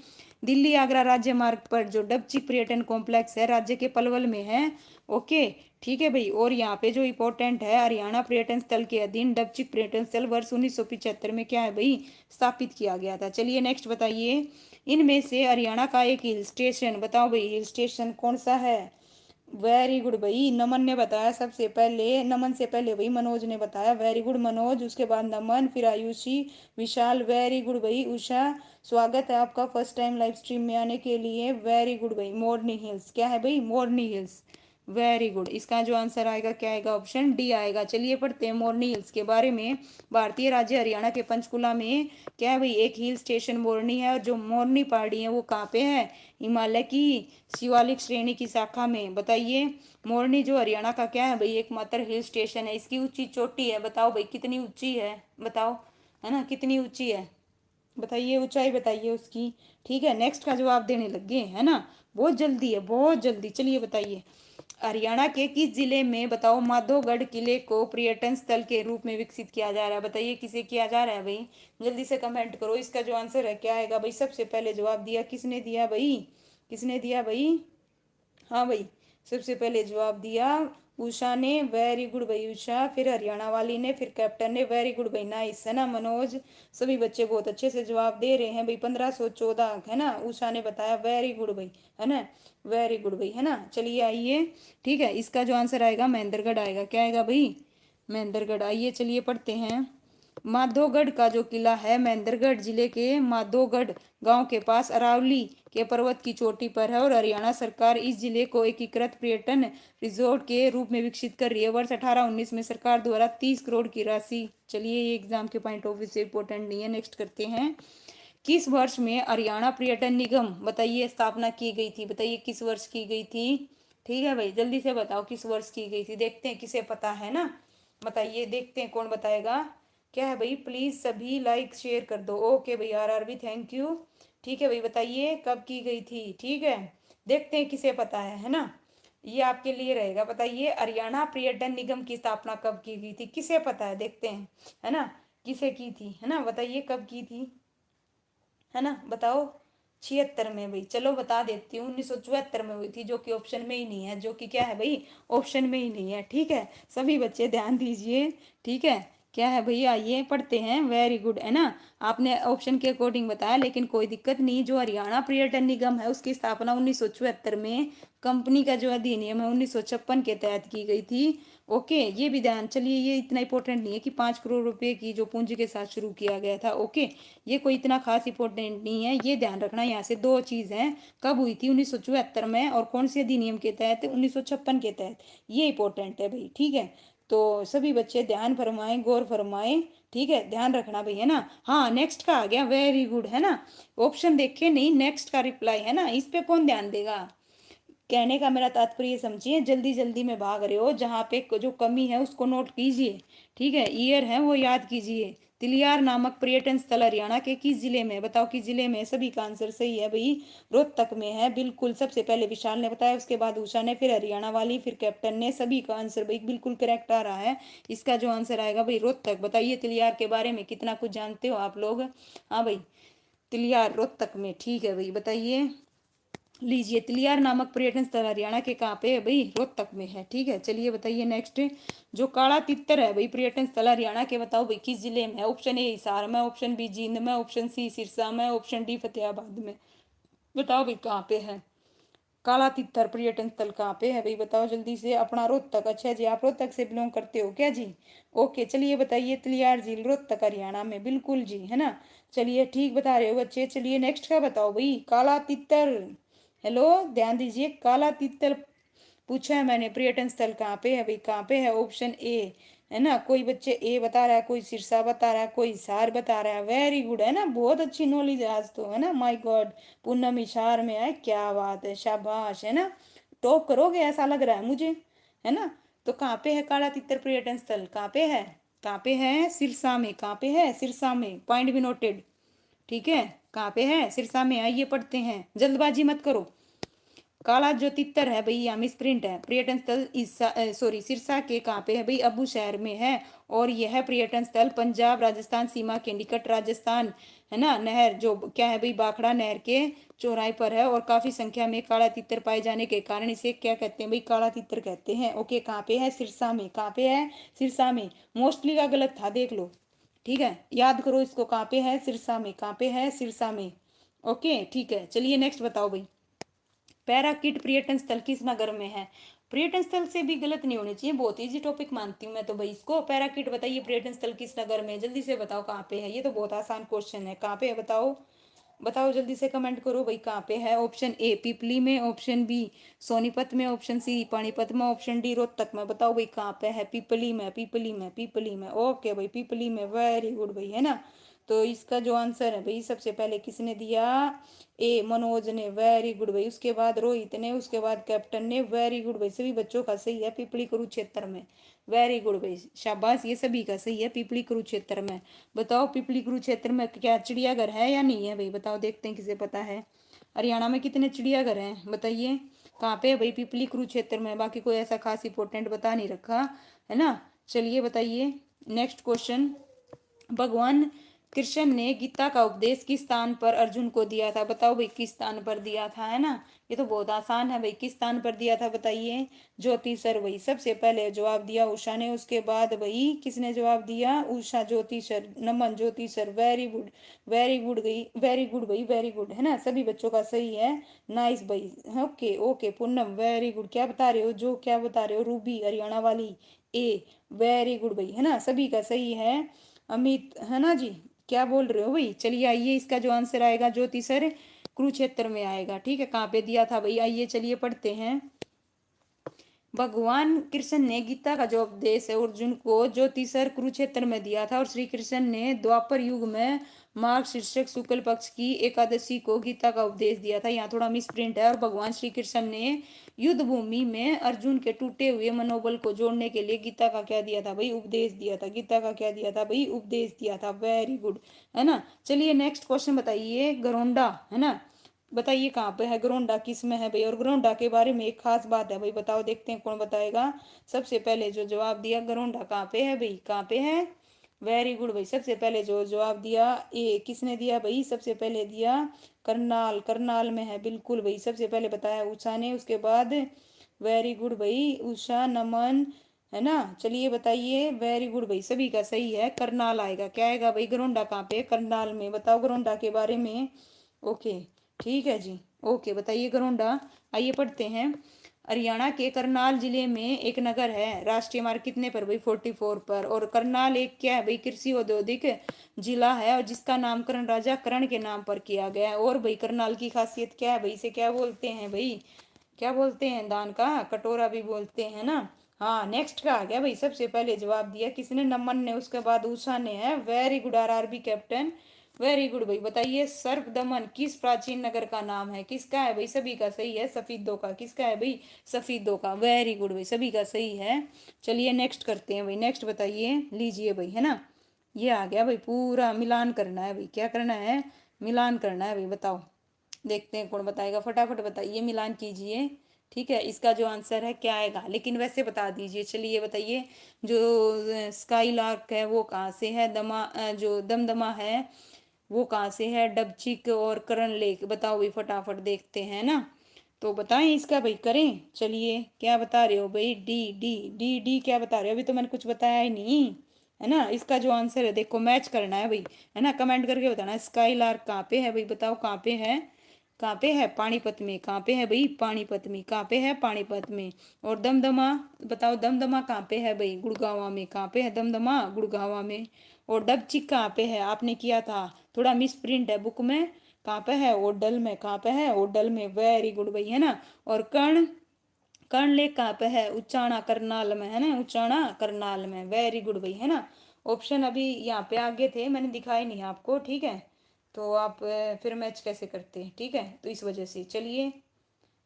दिल्ली आगरा राज्य मार्ग पर जो डबचिक पर्यटन कॉम्प्लेक्स है राज्य के पलवल में है। ओके, ठीक है भाई। और यहाँ पे जो इम्पोर्टेंट है, हरियाणा पर्यटन स्थल के अधीन डबचिक पर्यटन स्थल वर्ष 1975 में क्या है भाई, स्थापित किया गया था। चलिए नेक्स्ट बताइए, इनमें से हरियाणा का एक हिल स्टेशन बताओ भाई, हिल स्टेशन कौन सा है। वेरी गुड भाई, नमन ने बताया सबसे पहले, नमन से पहले भाई मनोज ने बताया। वेरी गुड मनोज, उसके बाद नमन, फिर आयुषी, विशाल। वेरी गुड भाई। उषा, स्वागत है आपका फर्स्ट टाइम लाइव स्ट्रीम में आने के लिए। वेरी गुड भाई। मोरनी हिल्स क्या है भाई, मोरनी हिल्स। वेरी गुड, इसका जो आंसर आएगा क्या आएगा, ऑप्शन डी आएगा। चलिए पढ़ते हैं मोरनी हिल्स के बारे में। भारतीय राज्य हरियाणा के पंचकुला में क्या है भाई, एक हिल स्टेशन मोरनी है। और जो मोरनी पहाड़ी है वो कहाँ पे है, हिमालय की शिवालिक श्रेणी की शाखा में। बताइए, मोरनी जो हरियाणा का क्या है भाई, एकमात्र हिल स्टेशन है। इसकी ऊंची चोटी है, बताओ भाई कितनी ऊंची है, बताओ, है ना, कितनी ऊंची है, बताइए ऊंचाई बताइए उसकी। ठीक है, नेक्स्ट का जवाब देने लग गए, है ना, बहुत जल्दी है, बहुत जल्दी। चलिए बताइए, हरियाणा के किस जिले में बताओ माधोगढ़ किले को पर्यटन स्थल के रूप में विकसित किया जा रहा है। बताइए किसे किया जा रहा है भाई, जल्दी से कमेंट करो। इसका जो आंसर है क्या आएगा भाई, सबसे पहले जवाब दिया किसने दिया भाई, किसने दिया भाई, हाँ भाई, सबसे पहले जवाब दिया उषा ने। वेरी गुड भाई उषा। फिर हरियाणा वाली ने, फिर कैप्टन ने। वेरी गुड भाई, नाइस, है ना मनोज। सभी बच्चे बहुत अच्छे से जवाब दे रहे हैं भाई। 1514 है ना, उषा ने बताया। वेरी गुड भाई, है ना, वेरी गुड भाई, है ना। चलिए आइए, ठीक है, इसका जो आंसर आएगा महेंद्रगढ़ आएगा। क्या आएगा भाई, महेंद्रगढ़। आइए चलिए पढ़ते हैं। माधोगढ़ का जो किला है महेंद्रगढ़ जिले के माधोगढ़ गांव के पास अरावली के पर्वत की चोटी पर है। और हरियाणा सरकार इस जिले को एकीकृत पर्यटन रिजोर्ट के रूप में विकसित कर रही है। वर्ष 1819 में सरकार द्वारा 30 करोड़ की राशि। चलिए, ये एग्जाम के पॉइंट ऑफ व्यू से इंपॉर्टेंट नहीं है, नेक्स्ट करते हैं। किस वर्ष में हरियाणा पर्यटन निगम बताइए स्थापना की गई थी। बताइए किस वर्ष की गई थी। ठीक है भाई, जल्दी से बताओ किस वर्ष की गई थी, देखते हैं किसे पता है ना, बताइए, देखते हैं कौन बताएगा। क्या है भाई, प्लीज सभी लाइक शेयर कर दो। ओके भाई, आर भी थैंक यू। ठीक है भाई, बताइए कब की गई थी। ठीक है, देखते हैं किसे पता है ना, ये आपके लिए रहेगा। बताइए हरियाणा पर्यटन निगम की स्थापना कब की गई थी, किसे पता है, देखते हैं, है ना, किसे की थी, है ना, बताइए कब की थी, है ना, बताओ। 76 में भाई, चलो बता देती हूँ, 1974 में हुई थी, जो कि ऑप्शन में ही नहीं है, जो कि क्या है भाई, ऑप्शन में ही नहीं है। ठीक है, सभी बच्चे ध्यान दीजिए। ठीक है, क्या है भैया, आइए पढ़ते हैं। वेरी गुड, है ना, आपने ऑप्शन के अकॉर्डिंग बताया, लेकिन कोई दिक्कत नहीं। जो हरियाणा पर्यटन निगम है उसकी स्थापना 1974 में कंपनी का जो अधिनियम है 1956 के तहत की गई थी। ओके, ये भी ध्यान, चलिए ये इतना इंपॉर्टेंट नहीं है कि 5 करोड़ रुपए की जो पूंजी के साथ शुरू किया गया था। ओके, ये कोई इतना खास इंपॉर्टेंट नहीं है, ये ध्यान रखना। यहाँ से दो चीज है, कब हुई थी 1974 में, और कौन से अधिनियम के तहत, 1956 के तहत, ये इंपॉर्टेंट है भाई। ठीक है, तो सभी बच्चे ध्यान फरमाएं, गौर फरमाएं। ठीक है, ध्यान रखना भाई, है ना। हाँ, नेक्स्ट का आ गया, वेरी गुड, है ना, ऑप्शन देखे नहीं, नेक्स्ट का रिप्लाई, है ना, इस पे कौन ध्यान देगा। कहने का मेरा तात्पर्य समझिए, जल्दी जल्दी में भाग रहे हो, जहाँ पे जो कमी है उसको नोट कीजिए। ठीक है, ईयर है वो याद कीजिए। तिलियार नामक पर्यटन स्थल हरियाणा के किस जिले में, बताओ किस जिले में। सभी का आंसर सही है भाई, रोहतक में है, बिल्कुल। सबसे पहले विशाल ने बताया, उसके बाद उषा ने, फिर हरियाणा वाली, फिर कैप्टन ने। सभी का आंसर भाई बिल्कुल करेक्ट आ रहा है। इसका जो आंसर आएगा भाई रोहतक। बताइए तिलियार के बारे में कितना कुछ जानते हो आप लोग। हाँ भाई, तिलियार रोहतक में, ठीक है भाई, बताइए। लीजिए, तिलियार नामक पर्यटन स्थल हरियाणा के कहाँ पे है भाई, रोहतक में है। ठीक है, चलिए बताइए नेक्स्ट। जो काला तितर है भाई पर्यटन स्थल हरियाणा के, बताओ भाई किस जिले में है। ऑप्शन ए हिसार में, ऑप्शन बी जींद में, ऑप्शन सी सिरसा में, ऑप्शन डी फतेहाबाद में। बताओ भाई कहाँ पे है काला तितर पर्यटन स्थल, कहाँ पे है भाई, बताओ जल्दी से। अपना रोहतक, अच्छा जी, आप रोहतक से बिलोंग करते हो क्या जी। ओके, चलिए बताइए, तिलियार झील रोहतक हरियाणा में, बिल्कुल जी, है ना। चलिए ठीक बता रहे हो बच्चे। चलिए नेक्स्ट का बताओ भाई, काला तितर। हेलो, ध्यान दीजिए, काला तितर पूछा है मैंने, पर्यटन स्थल कहाँ पे है भाई, कहाँ पे है, ऑप्शन ए, है ना। कोई बच्चे ए बता रहा है, कोई सिरसा बता रहा है, कोई हिसार बता रहा है। वेरी गुड, है ना, बहुत अच्छी नॉलेज है आज तो, है ना। माय गॉड, पूनम हिसार में है, क्या बात है, शाबाश, है ना, टॉप करोगे ऐसा लग रहा है मुझे, है ना। तो कहाँ पे है काला तितर पर्यटन स्थल, कहाँ पे है, कहाँ पे है, सिरसा में। कहाँ पे है, सिरसा में, पॉइंट भी नोटेड। ठीक है, कहाँ पे है, सिरसा में। आइए पढ़ते हैं, जल्दबाजी मत करो। काला जो तितर है भाई, यहाँ मिस प्रिंट है। पर्यटन स्थल सॉरी सिरसा के कहाँ पे है भाई, अबू शहर में है। और यह पर्यटन स्थल पंजाब राजस्थान सीमा के निकट राजस्थान है ना, नहर जो क्या है भाई, भाखड़ा नहर के चौराहे पर है। और काफी संख्या में काला तितर पाए जाने के कारण इसे क्या कहते हैं भाई, काला तितर कहते हैं। ओके, कहाँ पे है, सिरसा में। कहाँ पे है, सिरसा में। मोस्टली का गलत था, देख लो, ठीक है, याद करो इसको। कहाँ पे है, सिरसा में। कहाँ पे है, सिरसा में। ओके ठीक है, चलिए नेक्स्ट बताओ भाई। पैराकिट पर्यटन स्थल किस नगर में है। पर्यटन स्थल से भी गलत नहीं होनी चाहिए, बहुत इजी टॉपिक मानती हूँ मैं तो भाई इसको। पैराकिट बताइए पर्यटन स्थल किस नगर में है, जल्दी से बताओ कहाँ पे है। ये तो बहुत आसान क्वेश्चन है, कहाँ पे है बताओ। बताओ जल्दी से कमेंट करो भाई, कहाँ पे है। ऑप्शन ए पिपली में, ऑप्शन बी सोनीपत में, ऑप्शन सी पानीपत में, ऑप्शन डी रोहतक में। बताओ भाई कहाँ पे है। पिपली में, पिपली में, पिपली में। ओके भाई, पिपली में, वेरी गुड भाई, है ना। तो इसका जो आंसर है भाई, सबसे पहले किसने दिया, ए मनोज ने, वेरी गुड भाई। उसके बाद रोहित ने, उसके बाद कैप्टन ने, वेरी गुड भाई। सभी बच्चों का सही है, पिपली कुरुक्षेत्र में। वेरी गुड भाई, शाबाश, ये सभी का सही है, पिपली कुरुक्षेत्र में। बताओ पिपली कुरुक्षेत्र में क्या चिड़ियाघर है या नहीं है भाई, बताओ, देखते हैं किसे पता है। हरियाणा में कितने चिड़ियाघर हैं बताइए। कहाँ पे है भाई, पिपली कुरुक्षेत्र में। बाकी कोई ऐसा खास इंपॉर्टेंट बता नहीं रखा, है ना। चलिए बताइए नेक्स्ट क्वेश्चन। भगवान कृष्ण ने गीता का उपदेश किस स्थान पर अर्जुन को दिया था। बताओ भाई किस स्थान पर दिया था, है ना। ये तो बहुत आसान है भाई, किस स्थान पर दिया था बताइए। ज्योति सर भाई, सबसे पहले जवाब दिया उषा ने। उसके बाद भाई किसने जवाब दिया, Usha, Jyoti sir, Naman, Jyoti sir, very good, very good गई, वेरी गुड भाई, वेरी गुड, है ना। सभी बच्चों का सही है, नाइस भाई। Okay okay Poonam, very good. क्या बता रहे हो, जो क्या बता रहे हो, रूबी हरियाणा वाली, ए, वेरी गुड भाई, है ना, सभी का सही है। अमित, है ना जी, क्या बोल रहे हो भाई। चलिए आइए, इसका जो आंसर आएगा ज्योति सर कुरुक्षेत्र में आएगा, ठीक है। कहाँ पे दिया था भाई, आइए चलिए पढ़ते हैं। भगवान कृष्ण ने गीता का जो उपदेश है अर्जुन को ज्योतिसर कुरुक्षेत्र में दिया था। और श्री कृष्ण ने द्वापर युग में मार्ग शीर्षक शुक्ल पक्ष की एकादशी को गीता का उपदेश दिया था। यहाँ थोड़ा मिस प्रिंट है। और भगवान श्री कृष्ण ने युद्ध भूमि में अर्जुन के टूटे हुए मनोबल को जोड़ने के लिए गीता का क्या दिया था भाई, उपदेश दिया था। गीता का क्या दिया था भाई, उपदेश दिया था, वेरी गुड, है ना। चलिए नेक्स्ट क्वेश्चन बताइए। गरोंडा, है ना, बताइए कहाँ पे है गरोंडा, किस में है भाई। और गरोंडा के बारे में एक खास बात है भाई, बताओ, देखते हैं कौन बताएगा। सबसे पहले जो जवाब दिया गरोंडा कहाँ पे है भाई, कहाँ पे है, वेरी गुड भाई। सबसे पहले जो जवाब दिया, ए किसने दिया भाई, सबसे पहले दिया करनाल, करनाल में है, बिल्कुल भाई, सबसे पहले बताया उषा ने। उसके बाद वेरी गुड भाई, उषा, नमन, है ना। चलिए बताइए, वेरी गुड भाई, सभी का सही है, करनाल आएगा। क्या आएगा भाई, गरोंडा कहाँ पे, करनाल में। बताओ गरोंडा के बारे में। ओके ठीक है जी, ओके बताइए गरोंडा। आइए पढ़ते हैं। हरियाणा के करनाल जिले में एक नगर है, राष्ट्रीय मार्ग कितने पर भाई, 44 पर। और करनाल एक क्या है भाई, कृषि औद्योगिक जिला है, और जिसका नामकरण राजा करण के नाम पर किया गया है। और भाई करनाल की खासियत क्या है भाई, इसे क्या बोलते हैं भाई, क्या बोलते हैं, दान का कटोरा भी बोलते हैं ना। हाँ नेक्स्ट का आ गया भाई, सबसे पहले जवाब दिया किसने, नमन ने। उसके बाद उषा ने, है, very good, RRB captain, very good भाई। बताइए सर्प दमन किस प्राचीन नगर का नाम है, किसका है भाई, सभी का सही है, सफीदों का। किसका है भाई, सफीदों का, वेरी गुड भाई, सभी का सही है। चलिए नेक्स्ट करते हैं भाई, नेक्स्ट बताइए, लीजिए भाई, है ना। ये आ गया भाई, पूरा मिलान करना है भाई, क्या करना है, मिलान करना है भाई। बताओ, देखते हैं कौन बताएगा, फटाफट बताइए, मिलान कीजिए, ठीक है। इसका जो आंसर है क्या आएगा, लेकिन वैसे बता दीजिए। चलिए बताइए, जो स्काई लार्क है वो कहाँ से है, जो दमदमा है वो कहाँ से है, डबचिक और करण लेक। बताओ भाई फटाफट, देखते हैं ना। तो बताएं इसका भाई, करें। चलिए क्या बता रहे हो भाई, डी, डी, डी, डी क्या बता रहे हो, अभी तो मैंने कुछ बताया ही नहीं, है ना। इसका जो आंसर है देखो, मैच करना है भाई, है ना, कमेंट करके बताना। स्काई लार्क कहाँ पे है भाई, बताओ कहाँ पे है, कहाँ पे है, पानीपत में। कहाँ पे है भाई, पानीपत में। कहाँ पे है, पानीपत में। और दमदमा, बताओ दमदमा कहाँ पे है भाई, गुड़गांव में। कहाँ पे है दमदमा, गुड़गांव में। और डबचिक कहाँ पे है, आपने किया था, थोड़ा मिस प्रिंट है बुक में। कहाँ पे है, ओडल में। कहाँ पे है, ओडल में, वेरी गुड भाई, है ना। और कर्ण, कर्ण लेक कहाँ पे है, उच्चाणा करनाल में, है ना, उच्चाणा करनाल में, वेरी गुड भाई, है ना। ऑप्शन अभी यहाँ पे आगे थे, मैंने दिखाए नहीं आपको, ठीक है। तो आप फिर मैच कैसे करते हैं, ठीक है, तो इस वजह से। चलिए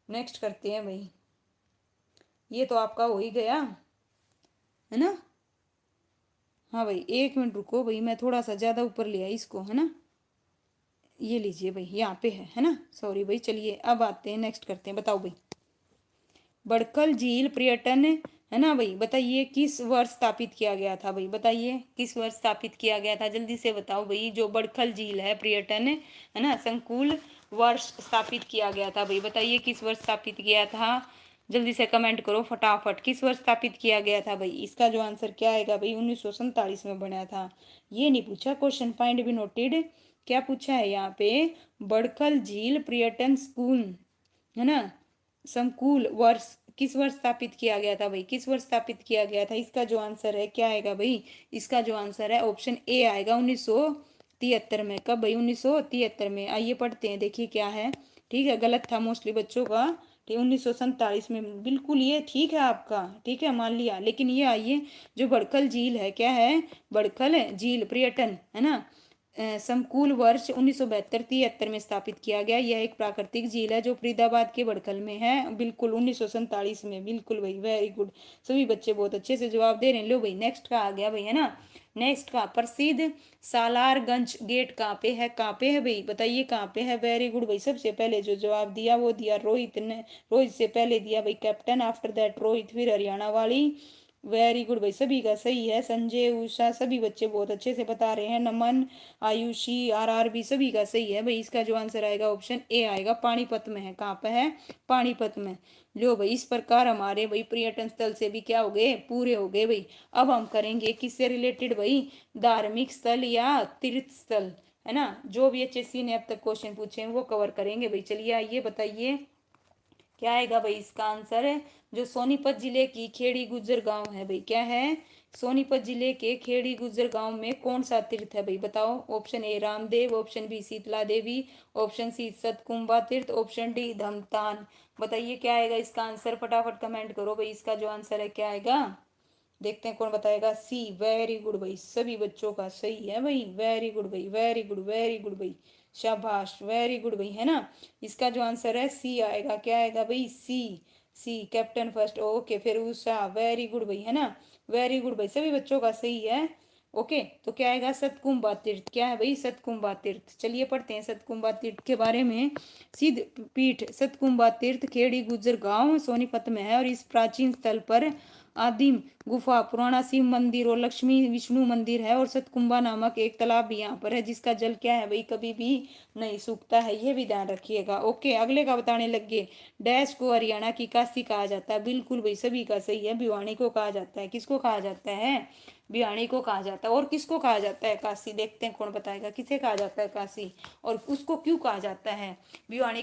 नेक्स्ट करते हैं भाई, ये तो आपका हो ही गया, है ना। हाँ भाई 1 मिनट रुको भाई, मैं थोड़ा सा ज़्यादा ऊपर लिया इसको, है ना। ये लीजिए भाई, यहाँ पे है ना, सॉरी भाई। चलिए अब आते हैं, नेक्स्ट करते हैं, बताओ भाई। बड़खल झील पर्यटन, है ना भाई, बताइए किस वर्ष स्थापित किया गया था भाई, बताइए किस वर्ष स्थापित किया गया था, जल्दी से बताओ भाई। जो बड़खल झील है पर्यटन, है ना, संकुल, वर्ष स्थापित किया गया था भाई, बताइए किस वर्ष स्थापित किया था। जल्दी से कमेंट करो फटाफट, किस वर्ष स्थापित किया गया था भाई। इसका जो आंसर क्या आएगा भाई, 1947 में बना था। ये नहीं पूछा क्वेश्चन, पॉइंट भी नोटेड। क्या पूछा है यहाँ पे, बड़खल झील पर्यटन स्कूल, है ना, संकुल, वर्ष, किस वर्ष स्थापित किया गया था भाई, किस वर्ष स्थापित किया गया था। इसका जो आंसर है क्या आएगा भाई, इसका जो आंसर है ऑप्शन ए आएगा, 1973 में। कब भाई, 1973 में। आइए पढ़ते हैं, देखिए क्या है। ठीक है, गलत था मोस्टली बच्चों का, ठीक, 1947 में बिल्कुल, ये ठीक है आपका, ठीक है मान लिया। लेकिन ये आइए, जो बड़खल झील है, क्या है, बड़खल झील पर्यटन, है ना, संकुल, वर्ष 1972-73 में स्थापित किया गया। यह एक प्राकृतिक झील है जो फरीदाबाद के बड़खल में है, बिल्कुल 1947 में, बिल्कुल भाई, वेरी गुड। सभी बच्चे बहुत अच्छे से जवाब दे रहे हैं। लो भाई, नेक्स्ट का आ गया भाई, है ना, नेक्स्ट का, प्रसिद्ध सालारगंज गेट कहाँ पे है, कहाँ पे है भाई, बताइए कहाँ पे है। वेरी गुड भाई, सबसे पहले जो जवाब दिया वो दिया रोहित ने, रोहित से पहले दिया भाई कैप्टन, आफ्टर दैट रोहित, फिर हरियाणा वाली। वेरी गुड भाई, सभी का सही है। संजय, उषा, सभी बच्चे बहुत अच्छे से बता रहे हैं। नमन, आयुषी, आरआरबी, सभी का सही है भाई। इसका जो आंसर आएगा ऑप्शन ए आएगा, पानीपत में है। कहाँ पे है, पानीपत में। लो भाई, इस प्रकार हमारे भाई पर्यटन स्थल से भी क्या हो गए, पूरे हो गए भाई। अब हम करेंगे किससे रिलेटेड भाई, धार्मिक स्थल या तीर्थ स्थल, है ना, जो भी एचएससी ने अब तक क्वेश्चन पूछे हैं वो कवर करेंगे भाई। चलिए आइए बताइए क्या आएगा भाई, इसका आंसर है जो सोनीपत जिले की खेड़ी गुज्जर गांव है भाई, क्या है, सोनीपत जिले के खेड़ी गुज्जर गांव में कौन सा तीर्थ है भाई, बताओ। Option A Ramdev, option B Sheetla Devi, option C Satkumbha Tirtha, option D Dhamtan. बताइए क्या आएगा इसका आंसर, फटाफट कमेंट करो भाई। इसका जो आंसर है क्या आएगा, देखते हैं कौन बताएगा। सी, वेरी गुड भाई, सभी बच्चों का सही है भाई। वेरी गुड भाई, वेरी गुड, वेरी गुड भाई, शाबाश, वेरी गुड भाई, है ना। इसका जो आंसर है सी आएगा, क्या आएगा भाई, सी, सी कैप्टन फर्स्ट। ओके, फिर उषा, वेरी गुड भाई, है ना, वेरी गुड भाई, सभी बच्चों का सही है। ओके, तो क्या आएगा, सतकुंभा तीर्थ, क्या है भाई, सतकुंभा तीर्थ। चलिए पढ़ते हैं सतकुंभा तीर्थ के बारे में। सिद्ध पीठ सतकुंभा तीर्थ खेड़ी गुजर गांव सोनीपत में है, और इस प्राचीन स्थल पर आदिम गुफा, पुराना शिव मंदिर और लक्ष्मी विष्णु मंदिर है, और सतकुंभा नामक एक तालाब भी यहाँ पर है, जिसका जल क्या है भाई, कभी भी नहीं सूखता है, ये भी ध्यान रखिएगा। ओके, अगले का बताने लग गए। डैश को हरियाणा की काशी कहा जाता है, बिल्कुल भाई, सभी का सही है। भिवानी को कहा जाता है, किसको कहा जाता है, भिवानी को कहा जाता है। और किसको कहा जाता है काशी, देखते हैं कौन बताएगा, किसे कहा जाता है काशी, और उसको क्यों कहा जाता है। भिवानी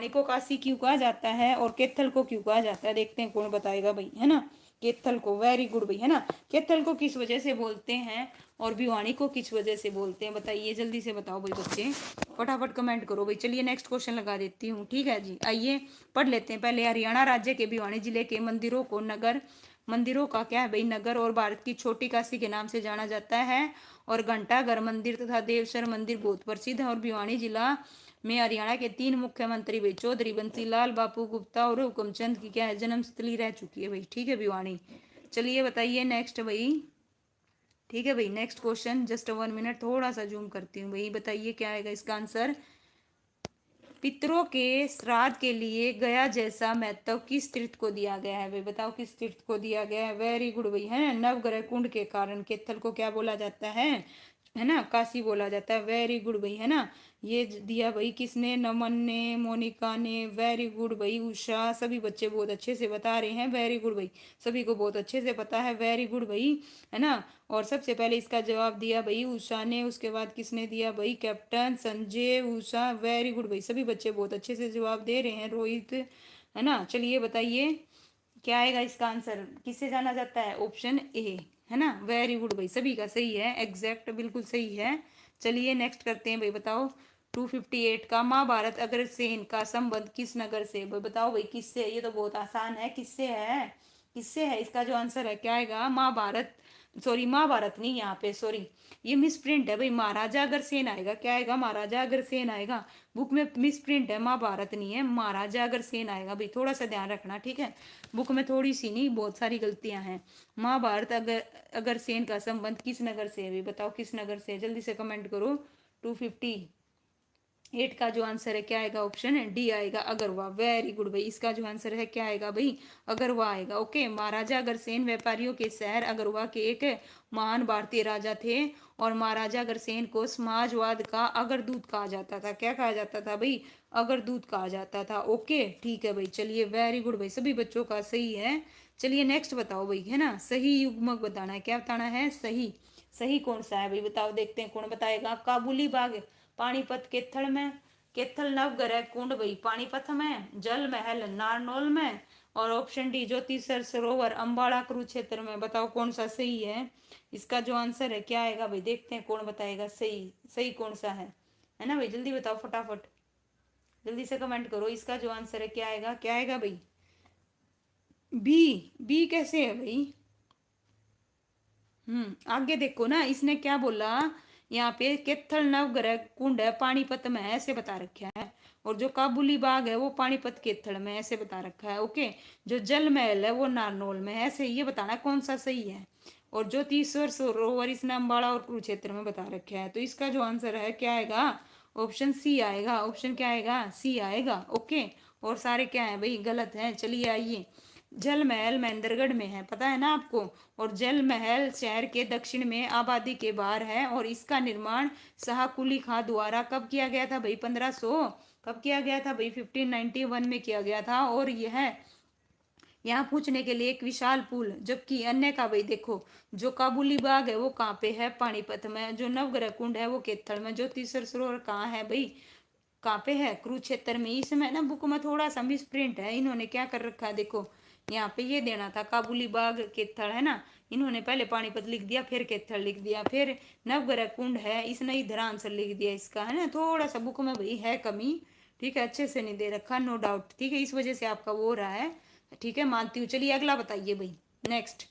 को काशी क्यों कहा जाता है, और कैथल को क्यों कहा जाता है, देखते हैं कौन बताएगा भाई, है ना। कैथल को, वेरी गुड भाई, है ना। कैथल को किस वजह से बोलते हैं, और भिवानी को किस वजह से बोलते हैं, बताइए जल्दी से बताओ भाई बच्चे, फटाफट कमेंट करो भाई। चलिए नेक्स्ट क्वेश्चन लगा देती हूँ, ठीक है जी। आइए पढ़ लेते हैं पहले। हरियाणा राज्य के भिवानी जिले के मंदिरों को नगर, मंदिरों का क्या है भाई, नगर, और भारत की छोटी काशी के नाम से जाना जाता है। और घंटाघर मंदिर तथा देवसर मंदिर बहुत प्रसिद्ध है। और भिवानी जिला में हरियाणा के 3 मुख्यमंत्री भाई, चौधरी बंसीलाल, बापू गुप्ता और हुक्मचंद की क्या है, जन्मस्थली रह चुकी है भाई, ठीक है, भिवानी। चलिए बताइए नेक्स्ट भाई, ठीक है भाई, नेक्स्ट क्वेश्चन, जस्ट 1 मिनट, थोड़ा सा जूम करती हूँ भाई। बताइए क्या आएगा इसका आंसर। पितरों के श्राद्ध के लिए गया जैसा महत्व किस तीर्थ को दिया गया है भाई, बताओ किस तीर्थ को दिया गया है। वेरी गुड भाई, है ना, नवग्रह कुंड के कारण कैथल को क्या बोला जाता है ना, काशी बोला जाता है। वेरी गुड भाई, है ना। ये दिया भाई किसने, नमन ने, मोनिका ने, वेरी गुड भाई, उषा, सभी बच्चे बहुत अच्छे से बता रहे हैं। वेरी गुड भाई, सभी को बहुत अच्छे से पता है। वेरी गुड भाई, है ना। और सबसे पहले इसका जवाब दिया भाई उषा ने, उसके बाद किसने दिया भाई, captain, Sanjay, Usha, very good भाई, सभी बच्चे बहुत अच्छे से जवाब दे रहे हैं। रोहित, है ना। चलिए बताइए क्या आएगा इसका आंसर, किससे जाना जाता है, ऑप्शन ए, है ना। वेरी गुड भाई, सभी का सही है, एग्जैक्ट बिल्कुल सही है। चलिए नेक्स्ट करते हैं भाई, बताओ। 258 का, महाभारत अग्रसेन का संबंध किस नगर से, भाई बताओ भाई किससे, ये तो बहुत आसान है, किससे है, किससे है। इसका जो आंसर है क्या आएगा, महाभारत, सॉरी महाभारत नहीं, यहाँ पे सॉरी, ये मिस प्रिंट है भाई, महाराजा अग्रसेन आएगा, क्या आएगा, महाराजा अग्रसेन आएगा। बुक में मिस प्रिंट है, महाभारत नहीं है, महाराजा अग्रसेन आएगा भाई, थोड़ा सा ध्यान रखना, ठीक है। बुक में थोड़ी सी नहीं, बहुत सारी गलतियां हैं। महाभारत अग्रसेन का संबंध किस नगर से है भाई, बताओ किस नगर से है, जल्दी से कमेंट करो। 250, एट का जो आंसर है क्या आएगा, ऑप्शन डी आएगा अगरवा। वेरी गुड भाई, इसका जो आंसर है क्या आएगा भाई, अगरवा आएगा। ओके, महाराजा अग्रसेन व्यापारियों के शहर अगरवा के एक महान भारतीय राजा थे और महाराजा अग्रसेन को समाजवाद का अग्रदूत कहा जाता था। क्या कहा जाता था भाई, अग्रदूत कहा जाता था। ओके ठीक है भाई, चलिए वेरी गुड भाई, सभी बच्चों का सही है। चलिए नेक्स्ट बताओ भाई, है ना, सही युग्मक बताना है। क्या बताना है, सही। सही कौन सा है भाई बताओ, देखते हैं कौन बताएगा। काबुली बाग पानीपत के थड़ में, केथल नवग्रह कुंड भाई पानीपत में, जल महल नारनौल में, और ऑप्शन डी ज्योतिषर सरोवर अंबाला कुरुक्षेत्र में। बताओ कौन सा सही है, इसका जो आंसर है क्या आएगा भाई, देखते हैं कौन बताएगा सही। सही कौन सा है ना भाई, जल्दी बताओ फटाफट, जल्दी से कमेंट करो। इसका जो आंसर है क्या आएगा, क्या आएगा भाई, बी। बी कैसे है भाई, आगे देखो ना, इसने क्या बोला, यहाँ पे केथल नवग्रह कुंड है पानीपत में, ऐसे बता रखा है। और जो काबुली बाग है वो पानीपत केथल में, ऐसे बता रखा है। ओके, जो जल महल है वो नारनौल में है, ऐसे ये बताना कौन सा सही है। और जो तीसर सरोवर इसने अम्बाड़ा और कुरुक्षेत्र में बता रखा है। तो इसका जो आंसर है क्या आएगा, ऑप्शन सी आएगा। ऑप्शन क्या आएगा, सी आएगा। ओके, और सारे क्या है भाई, गलत है। चलिए आइए, जल महल महेंद्रगढ़ में है, पता है ना आपको। और जल महल शहर के दक्षिण में आबादी के बाहर है और इसका निर्माण शाह कुली खां द्वारा कब किया गया था भाई, 1500 कब किया गया था भाई, 1591 में किया गया था। और यह यहाँ पूछने के लिए एक विशाल पुल, जबकि अन्य का भाई देखो, जो काबुली बाग है वो कहाँ पे है, पानीपत में। जो नवग्रह कुंड है वो केथल में। जो तीसर सरोवर कहाँ है भाई, कहाँ पे है, कुरुक्षेत्र में। इसमें ना बुक में थोड़ा सा मिस प्रिंट है, इन्होंने क्या कर रखा है देखो, यहाँ पे ये देना था काबुली बाग केथल, है ना, इन्होंने पहले पानीपत लिख दिया, फिर केथल लिख दिया, फिर नवग्रह कुंड है, इसने इधर आंसर लिख दिया इसका, है ना, थोड़ा सा बुक में भाई है कमी। ठीक है, अच्छे से नहीं दे रखा, नो डाउट। ठीक है, इस वजह से आपका वो हो रहा है। ठीक है, मानती हूँ। चलिए अगला बताइए भाई, नेक्स्ट।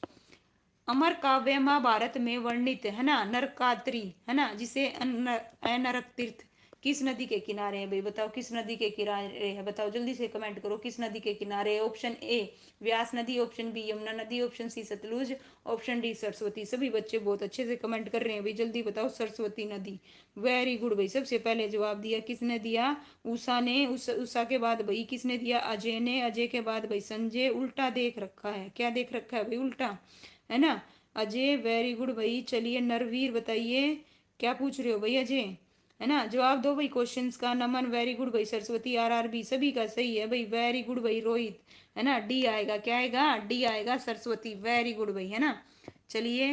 अमर काव्य महाभारत में वर्णित, है ना, नरकात्री, है ना, जिसे अनरक तीर्थ किस नदी के किनारे है भाई, बताओ किस नदी के किनारे है, बताओ जल्दी से कमेंट करो, किस नदी के किनारे। ऑप्शन ए व्यास नदी, ऑप्शन बी यमुना नदी, option C Sutlej, option D Saraswati. सभी बच्चे बहुत अच्छे से कमेंट कर रहे हैं भाई, जल्दी बताओ, सरस्वती नदी। वेरी गुड भाई, सबसे पहले जवाब दिया किसने दिया, उषा ने। उषा के बाद भाई किसने दिया, अजय ने। अजय के बाद भाई संजय। उल्टा देख रखा है, क्या देख रखा है भाई, उल्टा, है ना, अजय। वेरी गुड भाई। चलिए नरवीर बताइए, क्या पूछ रहे हो भाई अजय, है ना, जवाब दो भाई क्वेश्चंस का। नमन वेरी गुड भाई। सरस्वती आरआरबी, सभी का सही है भाई, वेरी गुड भाई। रोहित, है ना, डी आएगा, क्या आएगा, डी आएगा, सरस्वती। वेरी गुड भाई, है ना। चलिए,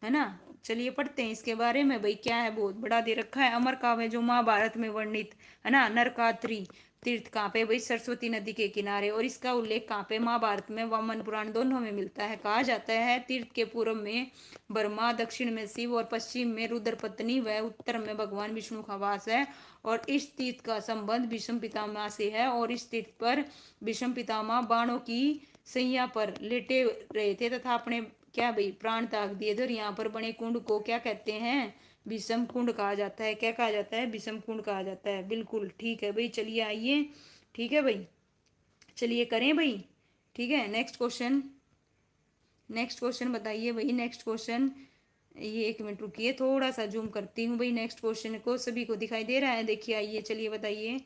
है ना, चलिए पढ़ते हैं इसके बारे में भाई, क्या है, बहुत बड़ा दे रखा है। अमर काव्य जो महाभारत में वर्णित, है ना, नरकात्री तीर्थ कहाँ पे भाई, सरस्वती नदी के किनारे। और इसका उल्लेख कहाँ पे, महाभारत में, वामन पुराण दोनों में मिलता है। कहा जाता है तीर्थ के पूर्व में ब्रह्मा, दक्षिण में शिव और पश्चिम में रुद्र पत्नी व उत्तर में भगवान विष्णु का वास है। और इस तीर्थ का संबंध भीष्म पितामह से है। और इस तीर्थ पर भीष्म पितामह बाणों की सैया पर लेटे रहे थे तथा अपने क्या भाई प्राण त्याग दिए थे। और यहाँ पर बने कुंड को क्या कहते हैं, विषम कुंड कहा जाता है। क्या कहा जाता है, विषम कुंड कहा जाता है। बिल्कुल ठीक है भाई, चलिए आइए। ठीक है भाई, चलिए करें भाई। ठीक है, नेक्स्ट क्वेश्चन। नेक्स्ट क्वेश्चन बताइए भाई, नेक्स्ट क्वेश्चन। ये एक मिनट रुकिए, थोड़ा सा जूम करती हूँ भाई, नेक्स्ट क्वेश्चन को सभी को दिखाई दे रहा है, देखिए आइए। चलिए बताइए,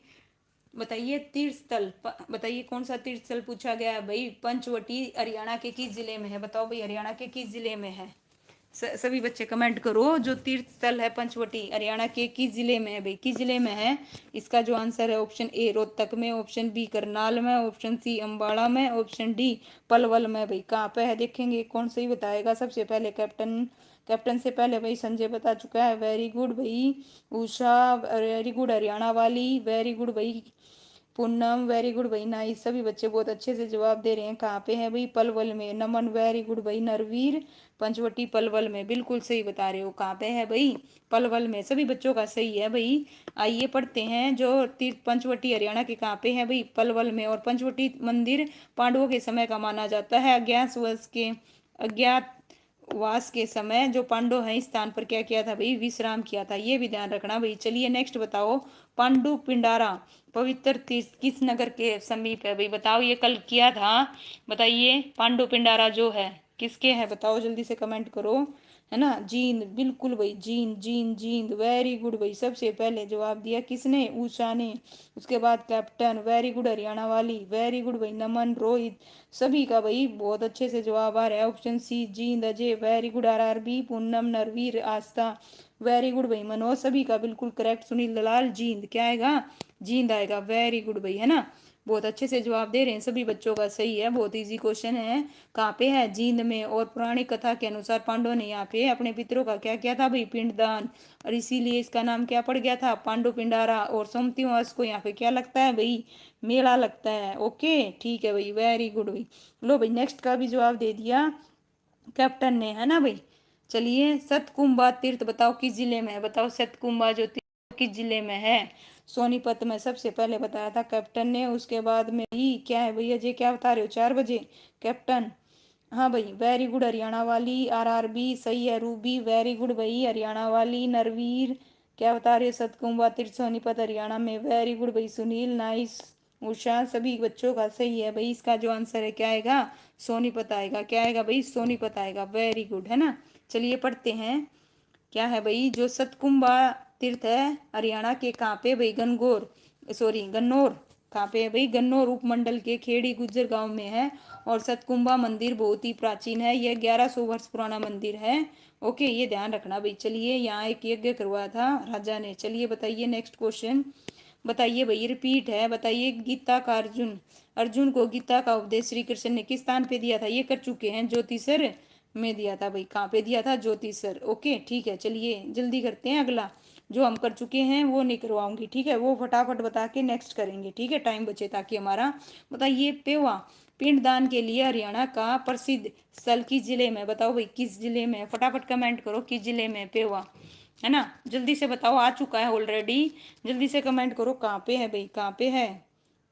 बताइए तीर्थ स्थल, बताइए कौन सा तीर्थ स्थल पूछा गया है भाई, पंचवटी हरियाणा के किस जिले में है, बताओ भाई हरियाणा के किस जिले में है। सभी बच्चे कमेंट करो, जो तीर्थ स्थल है पंचवटी हरियाणा के किस जिले में है भाई, किस जिले में है। इसका जो आंसर है ऑप्शन ए रोहतक में, ऑप्शन बी करनाल में, ऑप्शन सी अंबाला में, ऑप्शन डी पलवल में। भाई कहाँ पे है देखेंगे कौन सही बताएगा। सबसे पहले कैप्टन, कैप्टन से पहले भाई संजय बता चुका है, वेरी गुड भाई। उषा वेरी गुड, हरियाणा वाली वेरी गुड भाई। पूनम वेरी गुड भाई, नाइस। सभी बच्चे बहुत अच्छे से जवाब दे रहे हैं। कहाँ पे है भाई, पलवल में। नमन वेरी गुड भाई। नरवीर पंचवटी पलवल में, बिल्कुल सही बता रहे हो। कहाँ पे है भाई, पलवल में। सभी बच्चों का सही है भाई। आइए पढ़ते हैं, जो तीर्थ पंचवटी हरियाणा के कहाँ पे है भाई, पलवल में। और पंचवटी मंदिर पांडवों के समय का माना जाता है। अज्ञात वास के समय जो पांडव है इस स्थान पर क्या किया था भाई, विश्राम किया था। ये भी ध्यान रखना भाई। चलिए नेक्स्ट बताओ, पांडु पिंडारा पवित्र तीर्थ किस नगर के समीप है भाई, बताओ, ये कल किया था। बताइए पांडु पिंडारा जो है किसके है, बताओ जल्दी से कमेंट करो। है ना। जींद, बिल्कुल भाई, जींद जींद जींद, वेरी गुड भाई। सबसे पहले जवाब दिया किसने? उषा ने। उसके बाद कैप्टन, वेरी गुड हरियाणा वाली, वेरी गुड भाई। नमन, रोहित, सभी का भाई बहुत अच्छे से जवाब आ रहा है। Option C Jind, Ajay, very good. RRB, Poonam, Narveer, Aastha, very good भाई। मनोज, सभी का बिल्कुल करेक्ट। सुनील दलाल, जींद, क्या आएगा? जींद आएगा, वेरी गुड भाई, है ना। बहुत अच्छे से जवाब दे रहे हैं सभी बच्चों का, सही है, बहुत इजी क्वेश्चन है। कहाँ पे है? जींद में। और पुरानी कथा के अनुसार पांडवों ने यहाँ पे अपने पितरों का क्या किया था भाई? पिंडदान। और इसीलिए इसका नाम क्या पड़ गया था? पांडु पिंडारा। और सोमती अमावस को यहाँ पे क्या लगता है भाई? मेला लगता है। ओके, ठीक है भाई, वेरी गुड भाई। लो भाई, नेक्स्ट का भी जवाब दे दिया कैप्टन ने, है ना भाई। चलिए, सतकुंभा तीर्थ बताओ किस जिले में है? बताओ, सतकुंभा जो तीर्थ किस जिले में है? सोनीपत में। सबसे पहले बताया था कैप्टन ने। उसके बाद में ही क्या है भैया जी, क्या बता रहे हो? 4 बजे कैप्टन। हाँ भाई, वेरी गुड हरियाणा वाली। आरआरबी, सही है। रूबी, वेरी गुड भाई हरियाणा वाली। नरवीर, क्या बता रहे हो? सतकुंभा तीर्थ सोनीपत हरियाणा में, वेरी गुड भाई। सुनील, नाइस। उषा, सभी बच्चों का सही है भाई। इसका जो आंसर है क्या आएगा? सोनीपत आएगा। क्या आएगा भाई? सोनीपत आएगा, वेरी गुड, है ना। चलिए पढ़ते हैं। क्या है भाई? जो सतकुंभा तीर्थ है हरियाणा के कहाँ पे भाई? गनगौर, सॉरी गन्नौर। कहाँ पे है भाई? गन्नौर उपमंडल के खेड़ी गुज्जर गांव में है। और सतकुंभा मंदिर बहुत ही प्राचीन है, यह 1100 वर्ष पुराना मंदिर है। ओके, ये ध्यान रखना भाई। चलिए, यहाँ एक यज्ञ करवाया था राजा ने। चलिए बताइए नेक्स्ट क्वेश्चन। बताइए भाई, रिपीट है। बताइए, गीता का अर्जुन, अर्जुन को गीता का उपदेश श्री कृष्ण ने किस स्थान पे दिया था? ये कर चुके हैं, ज्योतिसर में दिया था भाई। कहाँ पे दिया था? ज्योतिसर। ओके, ठीक है। चलिए जल्दी करते हैं, अगला जो हम कर चुके हैं वो नहीं करवाऊंगी, ठीक है, वो फटाफट बता के नेक्स्ट करेंगे, ठीक है, टाइम बचे ताकि हमारा। बताइए, पेवा पिंडदान के लिए हरियाणा का प्रसिद्ध स्थल किस जिले में? बताओ भाई, किस जिले में? फटाफट कमेंट करो, किस जिले में पेवा, है ना। जल्दी से बताओ, आ चुका है ऑलरेडी। जल्दी से कमेंट करो, कहाँ पे है भाई? कहाँ पे है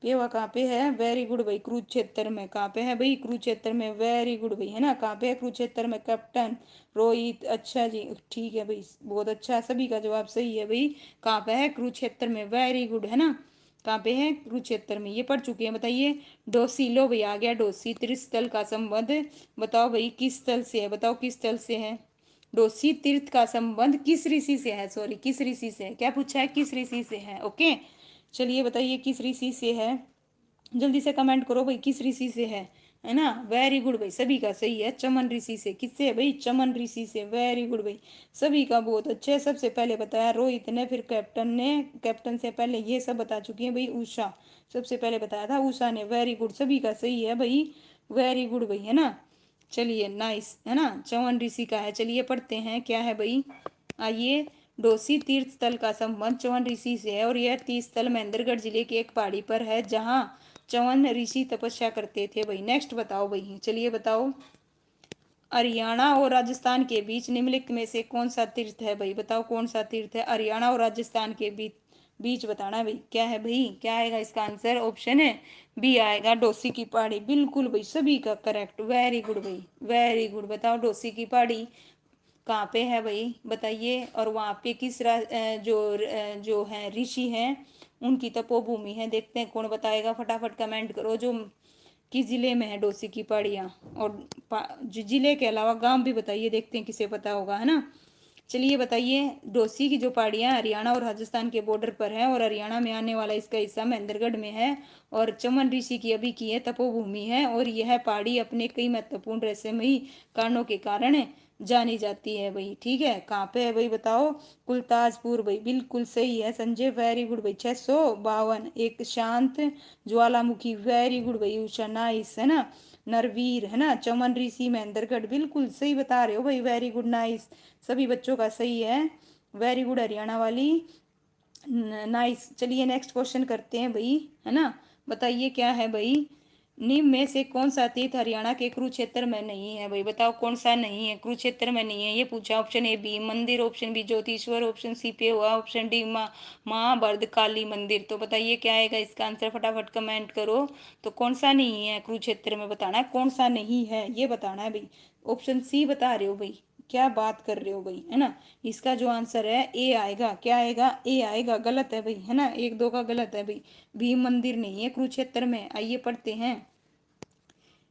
पेवा? कहाँ पे है? वेरी गुड भाई, कुरुक्षेत्र में। कहाँ पे है भाई? कुरुक्षेत्र में, वेरी गुड भाई, है ना। कहाँ पे है? कुरुक्षेत्र में। कैप्टन, रोहित, अच्छा जी, ठीक है भाई, बहुत अच्छा, सभी का जवाब सही है भाई। कहाँ पे है? कुरुक्षेत्र में, वेरी गुड, है ना। कहाँ पे है? कुरुक्षेत्र में, ये पढ़ चुके हैं। बताइए, डोसी, लो भाई आ गया डोसी, त्रिस्थल का संबंध बताओ भाई किस स्थल से है? बताओ किस स्थल से है? डोसी तीर्थ का संबंध किस ऋषि से है? सॉरी, किस ऋषि से है? क्या पूछा है? किस ऋषि से है। ओके, चलिए बताइए किस ऋषि से है। जल्दी से कमेंट करो भाई, किस ऋषि से है ना। वेरी गुड भाई, सभी का सही है, चमन ऋषि से। किससे है भाई? चमन ऋषि से, वेरी गुड भाई, सभी का बहुत अच्छे है। सबसे पहले बताया रोहित ने, फिर कैप्टन ने, कैप्टन से पहले ये सब बता चुकी है भाई उषा। सबसे पहले बताया था उषा ने, वेरी गुड, सभी का सही है भाई, वेरी गुड भाई, है ना। चलिए, नाइस, है ना, चौवन ऋषि का है। चलिए पढ़ते हैं, क्या है भाई? आइए, डोसी तीर्थ स्थल का संबंध चौवन ऋषि से है और यह तीर्थ स्थल महेंद्रगढ़ जिले की एक पहाड़ी पर है जहाँ चौवन ऋषि तपस्या करते थे भाई। नेक्स्ट बताओ भाई, चलिए बताओ। हरियाणा और राजस्थान के बीच निम्नलिखित में से कौन सा तीर्थ है भाई? बताओ कौन सा तीर्थ है हरियाणा और राजस्थान के बीच? बीच बताना भाई, क्या है भाई? क्या आएगा इसका आंसर? ऑप्शन है बी आएगा, डोसी की पहाड़ी। बिल्कुल भाई, सभी का करेक्ट, वेरी गुड भाई, वेरी गुड। बताओ, डोसी की पहाड़ी कहाँ पे है भाई? बताइए। और वहाँ पे जो है ऋषि हैं, उनकी तपोभूमि है। देखते हैं कौन बताएगा, फटाफट कमेंट करो। जो किस जिले में है डोसी की पहाड़ियाँ? और जिले के अलावा गांव भी बताइए, देखते हैं किसे पता होगा, है ना। चलिए बताइए, डोसी की जो पहाड़ियाँ हरियाणा और राजस्थान के बॉर्डर पर है और हरियाणा में आने वाला इसका हिस्सा महेंद्रगढ़ में है। और चमन ऋषि की अभी की है तपोभूमि है। और यह पहाड़ी अपने कई महत्वपूर्ण रहस्यमयी कारणों के कारण जानी जाती है भाई। ठीक है, कहाँ पे है भाई? बताओ। कुलताजपुर भाई, बिल्कुल सही है संजय, वेरी गुड भाई। 652, एक शांत ज्वालामुखी, वेरी गुड भाई उषा, नाइस, है ना। नरवीर, है ना, चमन ऋषि, महेंद्रगढ़, बिल्कुल सही बता रहे हो भाई, वेरी गुड, नाइस, सभी बच्चों का सही है, वेरी गुड हरियाणा वाली, नाइस। चलिए नेक्स्ट क्वेश्चन करते हैं भाई, है ना। बताइए, क्या है भाई? निम्न में से कौन सा तीर्थ हरियाणा के कुरुक्षेत्र में नहीं है भाई? बताओ कौन सा नहीं है, कुरुक्षेत्र में नहीं है, ये पूछा। ऑप्शन ए बी मंदिर, option B Jyotishwar, option C पे हुआ, ऑप्शन डी महाभद्र काली मंदिर। तो बताइए क्या आएगा इसका आंसर, फटाफट कमेंट करो। तो कौन सा नहीं है कुरुक्षेत्र में, बताना है कौन सा नहीं है, ये बताना है भाई। ऑप्शन सी बता रहे हो भाई, क्या बात कर रहे हो भाई, है ना। इसका जो आंसर है ए आएगा। क्या आएगा? ए आएगा, गलत है भाई, है ना, एक दो का गलत है भाई। भीम मंदिर नहीं है कुरुक्षेत्र में। आइए पढ़ते हैं,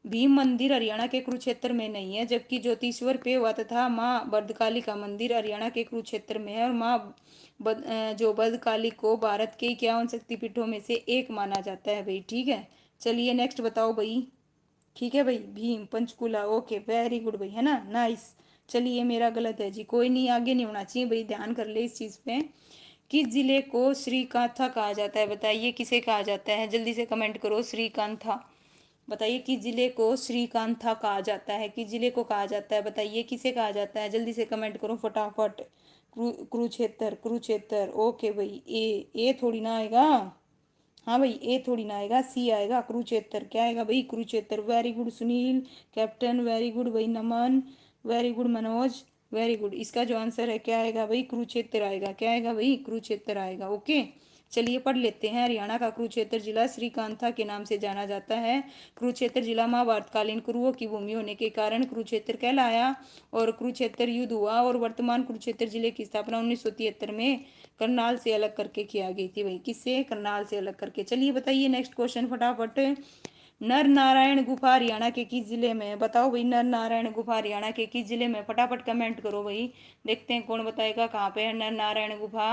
भीम मंदिर हरियाणा के कुरुक्षेत्र में नहीं है, जबकि ज्योतिश्वर पे हुआ तथा माँ भद्रकाली का मंदिर हरियाणा के कुरुक्षेत्र में है। और जो भद्रकाली को भारत के 51 शक्तिपीठों में से एक माना जाता है भाई। ठीक है, चलिए नेक्स्ट बताओ भाई। ठीक है भाई, Bhim Panchkula, okay very good भाई, है ना, नाइस। चलिए मेरा गलत है जी, कोई नहीं, आगे नहीं होना चाहिए भाई, ध्यान कर ले इस चीज़ पे। किस जिले को श्रीकांथा कहा जाता है, बताइए किसे कहा जाता है, जल्दी से कमेंट करो। श्रीकांथा, बताइए किस जिले को श्रीकांथा कहा जाता है, किस जिले को कहा जाता है, बताइए किसे कहा जाता है, जल्दी से कमेंट करो फटाफट। कुरुक्षेत्र, कुरुक्षेत्र, ओके भाई। ए थोड़ी ना आएगा, हाँ भाई, ए थोड़ी ना आएगा, सी आएगा, कुरुक्षेत्र। क्या आएगा भाई, Kurukshetra. Very good Sunil, captain, very good भाई Naman, very good Manoj, very good. इसका जो आंसर है क्या आएगा भाई, कुरुक्षेत्र आएगा। क्या आएगा भाई, कुरुक्षेत्र आएगा, ओके। चलिए पढ़ लेते हैं। हरियाणा का कुरुक्षेत्र जिला श्रीकांता के नाम से जाना जाता है। कुरुक्षेत्र जिला महाभारतकालीन कुरुओं की भूमि होने के कारण कुरुक्षेत्र कहलाया और कुरुक्षेत्र युद्ध हुआ। और वर्तमान कुरुक्षेत्र जिले की स्थापना 1973 में करनाल से अलग करके किया गई थी भाई। किससे, करनाल से अलग करके। चलिए बताइए नेक्स्ट क्वेश्चन फटाफट। नर नारायण गुफा हरियाणा के किस जिले में है, बताओ भाई। नर नारायण गुफा हरियाणा के किस जिले में, फटाफट कमेंट करो भाई। देखते हैं कौन बताएगा कहाँ पे है नर नारायण गुफा,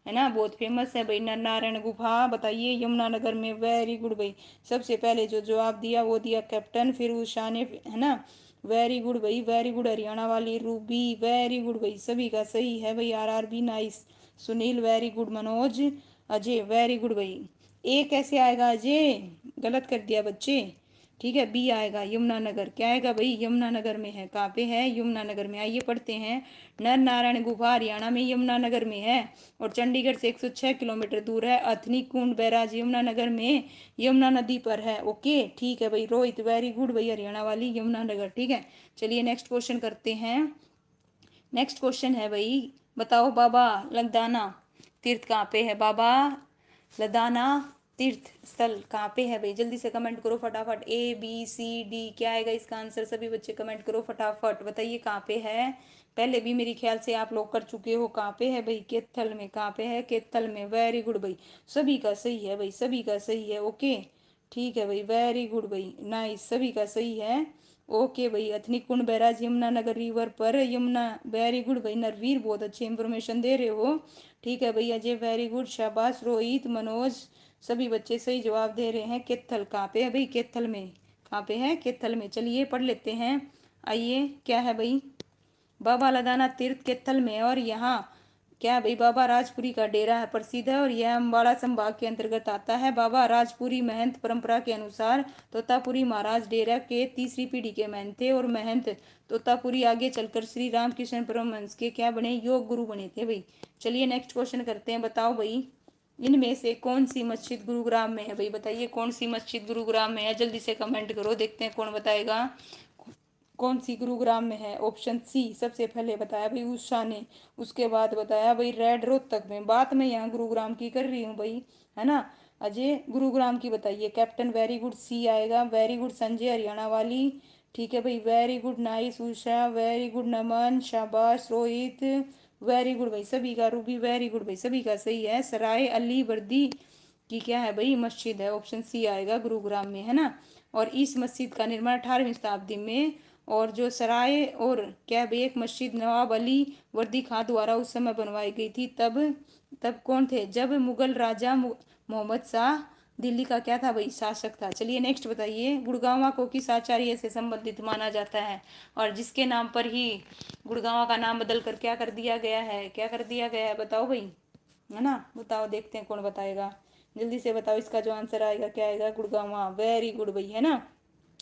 है ना, बहुत फेमस है भाई नर नारायण गुफा। बताइए, यमुनानगर में, वेरी गुड भाई। सबसे पहले जो जवाब दिया वो दिया कैप्टन, फिर उषा ने, है ना, वेरी गुड भाई, वेरी गुड। हरियाणा वाली रूबी, वेरी गुड भाई, सभी का सही है भाई। RRB nice. Sunil very good, Manoj, Ajay very good भाई। ए कैसे आएगा अजय, गलत कर दिया बच्चे। ठीक है, बी आएगा, यमुनानगर। क्या आएगा भाई, यमुनानगर में है। कहाँ पे है, यमुनानगर में। आइए पढ़ते हैं। नर नारायण गुफा हरियाणा में यमुनानगर में है और चंडीगढ़ से 106 किलोमीटर दूर है। अथनी कुंड बैराज यमुनानगर में यमुना नदी पर है, ओके। ठीक है भाई रोहित, वेरी गुड भाई, हरियाणा वाली यमुनानगर। ठीक है, चलिए नेक्स्ट क्वेश्चन करते हैं। नेक्स्ट क्वेश्चन है भाई, बताओ बाबा लदाना तीर्थ कहाँ पे है, बाबा लदाना तीर्थ स्थल कहाँ पे है भाई, जल्दी से कमेंट करो फटाफट। ABCD क्या आएगा इसका आंसर, सभी बच्चे कमेंट करो फटाफट, बताइए कहाँ पे है। पहले भी मेरे ख्याल से आप लोग कर चुके हो। कहाँ पे है भाई, केथल में। कहाँ पे है, केथल में, वेरी गुड भाई, सभी का सही है भाई, सभी का सही है, ओके। ठीक है भाई, वेरी गुड भाई, नाइस, सभी का सही है, ओके भाई। अथनी कुंड बैराज यमुनानगर रिवर पर, यमुना, वेरी गुड भाई। नरवीर बहुत अच्छे इंफॉर्मेशन दे रहे हो। ठीक है भाई, अजय वेरी गुड, शाबाश। रोहित, मनोज, सभी बच्चे सही जवाब दे रहे हैं। केथल कहाँ पे है भाई, केथल में। कहाँ पे है, केथल में। चलिए पढ़ लेते हैं। आइए, क्या है भाई, बाबा लदाना तीर्थ केथल में है और यहाँ क्या है भाई, बाबा राजपुरी का डेरा है, प्रसिद्ध है और यह अम्बाड़ा संभाग के अंतर्गत आता है। बाबा राजपुरी महंत परंपरा के अनुसार तोतापुरी महाराज डेरा के तीसरी पीढ़ी के महंत थे और महंत तोतापुरी आगे चलकर श्री रामकृष्ण परमहंस के क्या बने, योग गुरु बने थे भाई। चलिए नेक्स्ट क्वेश्चन करते हैं। बताओ भाई, इनमें से कौन सी मस्जिद गुरुग्राम में है भाई, बताइए कौन सी मस्जिद गुरुग्राम में है, जल्दी से कमेंट करो, देखते हैं कौन बताएगा कौन सी गुरुग्राम में है। ऑप्शन सी सबसे पहले बताया भाई उषा ने, उसके बाद बताया भाई रेड रोहतक में। बात मैं यहाँ गुरुग्राम की कर रही हूँ भाई, है ना। अजय गुरुग्राम की बताइए, कैप्टन वेरी गुड, सी आएगा, वेरी गुड संजय, हरियाणा वाली। ठीक है भाई, very good, nice Usha, very good नमन, शाबाश रोहित, वेरी गुड भाई, सभी का, रूबी वेरी गुड भाई, सभी का सही है। सराय अली वर्दी की क्या है भाई, मस्जिद है, ऑप्शन सी आएगा, गुरुग्राम में, है ना। और इस मस्जिद का निर्माण 18वीं शताब्दी में, और जो सराय और क्या भाई एक मस्जिद नवाब अली वर्दी खां द्वारा उस समय बनवाई गई थी। तब तब कौन थे, जब मुगल राजा मोहम्मद शाह दिल्ली का क्या था भाई, शासक था। चलिए नेक्स्ट बताइए, गुड़गांवा को किस आचार्य से संबंधित माना जाता है और जिसके नाम पर ही गुड़गांवा का नाम बदल कर क्या कर दिया गया है, क्या कर दिया गया है, बताओ भाई, है ना, बताओ, देखते हैं कौन बताएगा, जल्दी से बताओ। इसका जो आंसर आएगा क्या आएगा, गुड़गांवा, वेरी गुड भाई, है ना,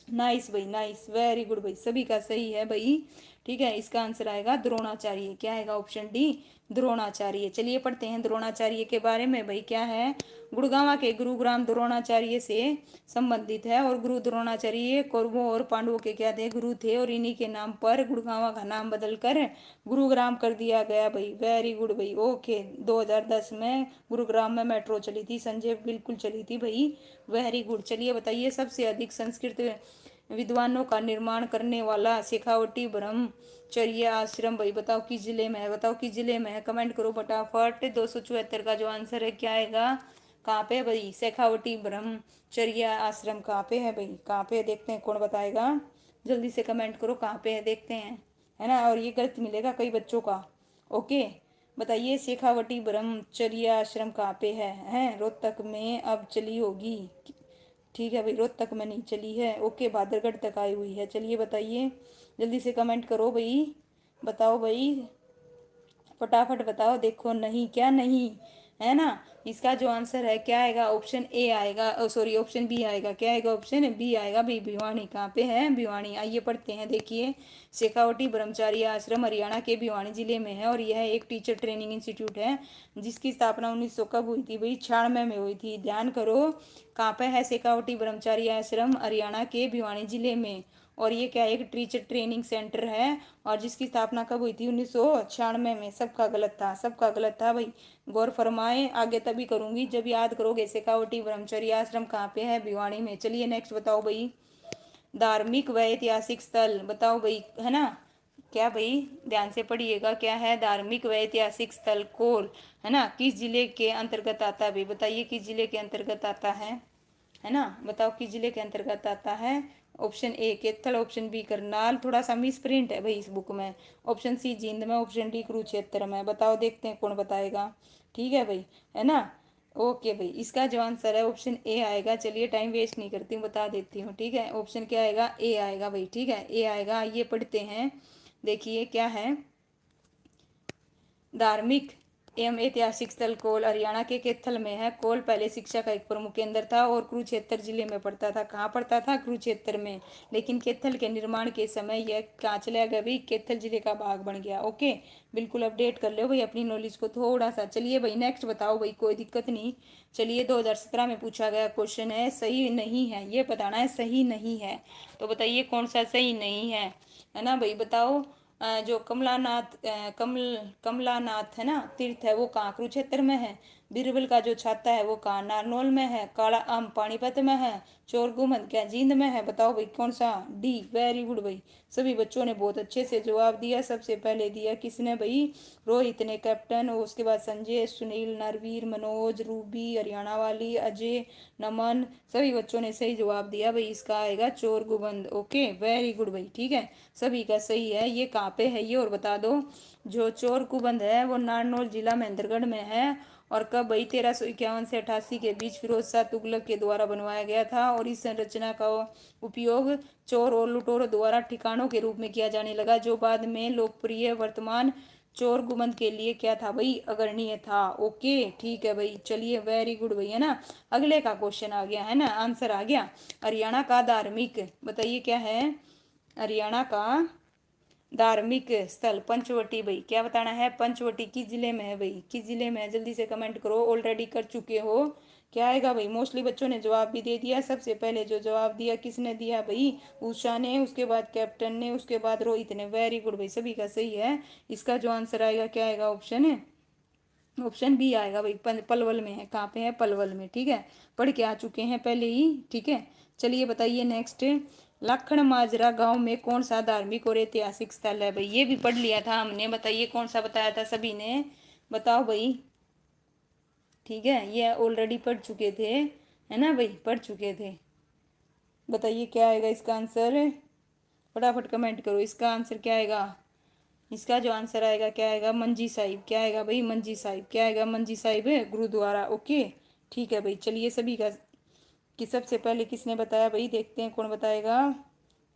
नाइस भाई, नाइस, वेरी गुड भाई, सभी का सही है भाई। ठीक है, इसका आंसर आएगा द्रोणाचार्य। क्या आएगा, ऑप्शन डी, द्रोणाचार्य। चलिए पढ़ते हैं द्रोणाचार्य के बारे में भाई। क्या है, गुड़गांवा के गुरुग्राम द्रोणाचार्य से संबंधित है और गुरु द्रोणाचार्य कौरवों और पांडवों के क्या थे, गुरु थे और इन्हीं के नाम पर गुड़गांवा का नाम बदलकर गुरुग्राम कर दिया गया भाई, वेरी गुड भाई, ओके। 2010 में गुरुग्राम में मेट्रो चली थी संजय, बिल्कुल चली थी भाई, वेरी गुड। चलिए बताइए, सबसे अधिक संस्कृत विद्वानों का निर्माण करने वाला शेखावटी ब्रह्मचर्य आश्रम भाई, बताओ किस जिले में है, बताओ किस जिले में है, कमेंट करो फटाफट। 274 का जो आंसर है क्या आएगा, कहाँ पे भाई? शेखावटी ब्रह्मचर्य आश्रम कहाँ पे है भाई? कहाँ पे है? देखते हैं कौन बताएगा। जल्दी से कमेंट करो कहाँ पे है, देखते हैं, है ना। और ये गलत मिलेगा कई बच्चों का। ओके, बताइए शेखावटी ब्रह्मचर्य आश्रम कहाँ पे है? रोहतक में अब चली होगी। ठीक है भाई, रोहतक में नहीं चली है। ओके, बादरगढ़ तक आई हुई है। चलिए बताइए, जल्दी से कमेंट करो भाई, बताओ भाई, फटाफट बताओ। देखो नहीं, क्या नहीं है ना। इसका जो आंसर है क्या आएगा? ऑप्शन ए आएगा, सॉरी ऑप्शन बी आएगा। क्या आएगा? ऑप्शन बी आएगा भाई, भिवानी। कहाँ पे है? भिवानी। आइए पढ़ते हैं, देखिए। शेखावटी ब्रह्मचारी आश्रम हरियाणा के भिवानी जिले में है और यह एक टीचर ट्रेनिंग इंस्टीट्यूट है जिसकी स्थापना 1900 कब हुई थी भाई? 96 में हुई थी। ध्यान करो, कहाँ पे है शेखावटी ब्रह्मचारी आश्रम? हरियाणा के भिवानी जिले में। और ये क्या है? एक टीचर ट्रेनिंग सेंटर है और जिसकी स्थापना कब हुई थी? 1996 में। सबका गलत था, सबका गलत था भाई। गौर फरमाए, आगे तभी करूंगी जब याद करोगे। शेखावटी ब्रह्मचर्य आश्रम कहाँ पे है? भिवानी में। चलिए नेक्स्ट बताओ भाई। धार्मिक व ऐतिहासिक स्थल बताओ भाई, है ना। क्या भाई? ध्यान से पढ़िएगा, क्या है? धार्मिक व ऐतिहासिक स्थल कोल, है ना, किस जिले के अंतर्गत आता है भाई? बताइए किस जिले के अंतर्गत आता है ना। बताओ किस जिले के अंतर्गत आता है? Option A Kaithal, option B Karnal, थोड़ा सा मिस प्रिंट है भाई इस बुक में। ऑप्शन सी जींद में, ऑप्शन डी कुरुक्षेत्र में। बताओ, देखते हैं कौन बताएगा। ठीक है भाई, है ना। ओके भाई, इसका जो आंसर है ऑप्शन ए आएगा। चलिए टाइम वेस्ट नहीं करती हूँ, बता देती हूँ। ठीक है, ऑप्शन क्या आएगा? ए आएगा भाई। ठीक है, ए आएगा। ये पढ़ते हैं, देखिए क्या है। धार्मिक एवं ऐतिहासिक स्थल कोल हरियाणा के कैथल में है। कोल पहले शिक्षा का एक प्रमुख केंद्र था और कुरुक्षेत्र जिले में पड़ता था। कहाँ पड़ता था? कुरुक्षेत्र में। लेकिन कैथल के निर्माण के समय यह कहाँ चला गया भाई? कैथल जिले का भाग बन गया। ओके, बिल्कुल अपडेट कर लो भाई अपनी नॉलेज को थोड़ा सा। चलिए भाई नेक्स्ट बताओ भाई, कोई दिक्कत नहीं। चलिए 2017 में पूछा गया क्वेश्चन है, सही नहीं है ये बताना है, सही नहीं है। तो बताइए कौन सा सही नहीं है ना भाई? बताओ। जो कमलानाथ है ना तीर्थ है, वो कहाँ? कुरुक्षेत्र में है। बीरबल का जो छाता है वो कहाँ? नारनौल में है। काला आम पानीपत में है। चोर गुम्बद क्या जींद में है? बताओ भाई कौन सा? डी। वेरी गुड भाई, सभी बच्चों ने बहुत अच्छे से जवाब दिया। सबसे पहले दिया किसने भाई? रोहित ने, कैप्टन। और उसके बाद संजय, सुनील, नरवीर, मनोज, रूबी, हरियाणा वाली, अजय, नमन, सभी बच्चों ने सही जवाब दिया भाई। इसका आएगा चोर गुम्बद। ओके, वेरी गुड भाई। ठीक है, सभी का सही है। ये कहाँ पे है ये और बता दो। जो चोर कुबंद है वो नारनौल जिला महेंद्रगढ़ में है। और कब भाई? 1351 से 88 के बीच फिरोज शाह तुगलक के द्वारा बनवाया गया था। और इस संरचना का उपयोग चोर और लुटेरों द्वारा ठिकानों के रूप में किया जाने लगा, जो बाद में लोकप्रिय वर्तमान चोर गुम्बद के लिए क्या था भाई? अग्रणीय था। ओके, ठीक है भाई। चलिए वेरी गुड भाई, है ना। अगले का क्वेश्चन आ गया, है ना, आंसर आ गया। हरियाणा का धार्मिक, बताइए क्या है? हरियाणा का धार्मिक स्थल पंचवटी भाई, क्या बताना है? पंचवटी किस जिले में है भाई? किस जिले में है? जल्दी से कमेंट करो, ऑलरेडी कर चुके हो। क्या आएगा भाई? मोस्टली बच्चों ने जवाब भी दे दिया। सबसे पहले जो जवाब दिया किसने दिया भाई? उषा ने, उसके बाद कैप्टन ने, उसके बाद रोहित ने। वेरी गुड भाई, सभी का सही है। इसका जो आंसर आएगा क्या आएगा? ऑप्शन है, ऑप्शन बी आएगा भाई। पलवल में है। कहाँ पे है? पलवल में। ठीक है, पढ़ के आ चुके हैं पहले ही। ठीक है, चलिए बताइए नेक्स्ट। लाखन माजरा गांव में कौन सा धार्मिक और ऐतिहासिक स्थल है भाई? ये भी पढ़ लिया था हमने। बताइए कौन सा बताया था सभी ने? बताओ भाई। ठीक है, ये ऑलरेडी पढ़ चुके थे, है ना भाई, पढ़ चुके थे। बताइए क्या आएगा इसका आंसर? फटाफट कमेंट करो, इसका आंसर क्या आएगा? इसका जो आंसर आएगा क्या आएगा? मंजी साहिब। क्या आएगा भाई? मंजी साहिब। क्या आएगा? मंजी साहिब है गुरुद्वारा। ओके, ठीक है भाई। चलिए सभी का, कि सबसे पहले किसने बताया भाई? देखते हैं कौन बताएगा।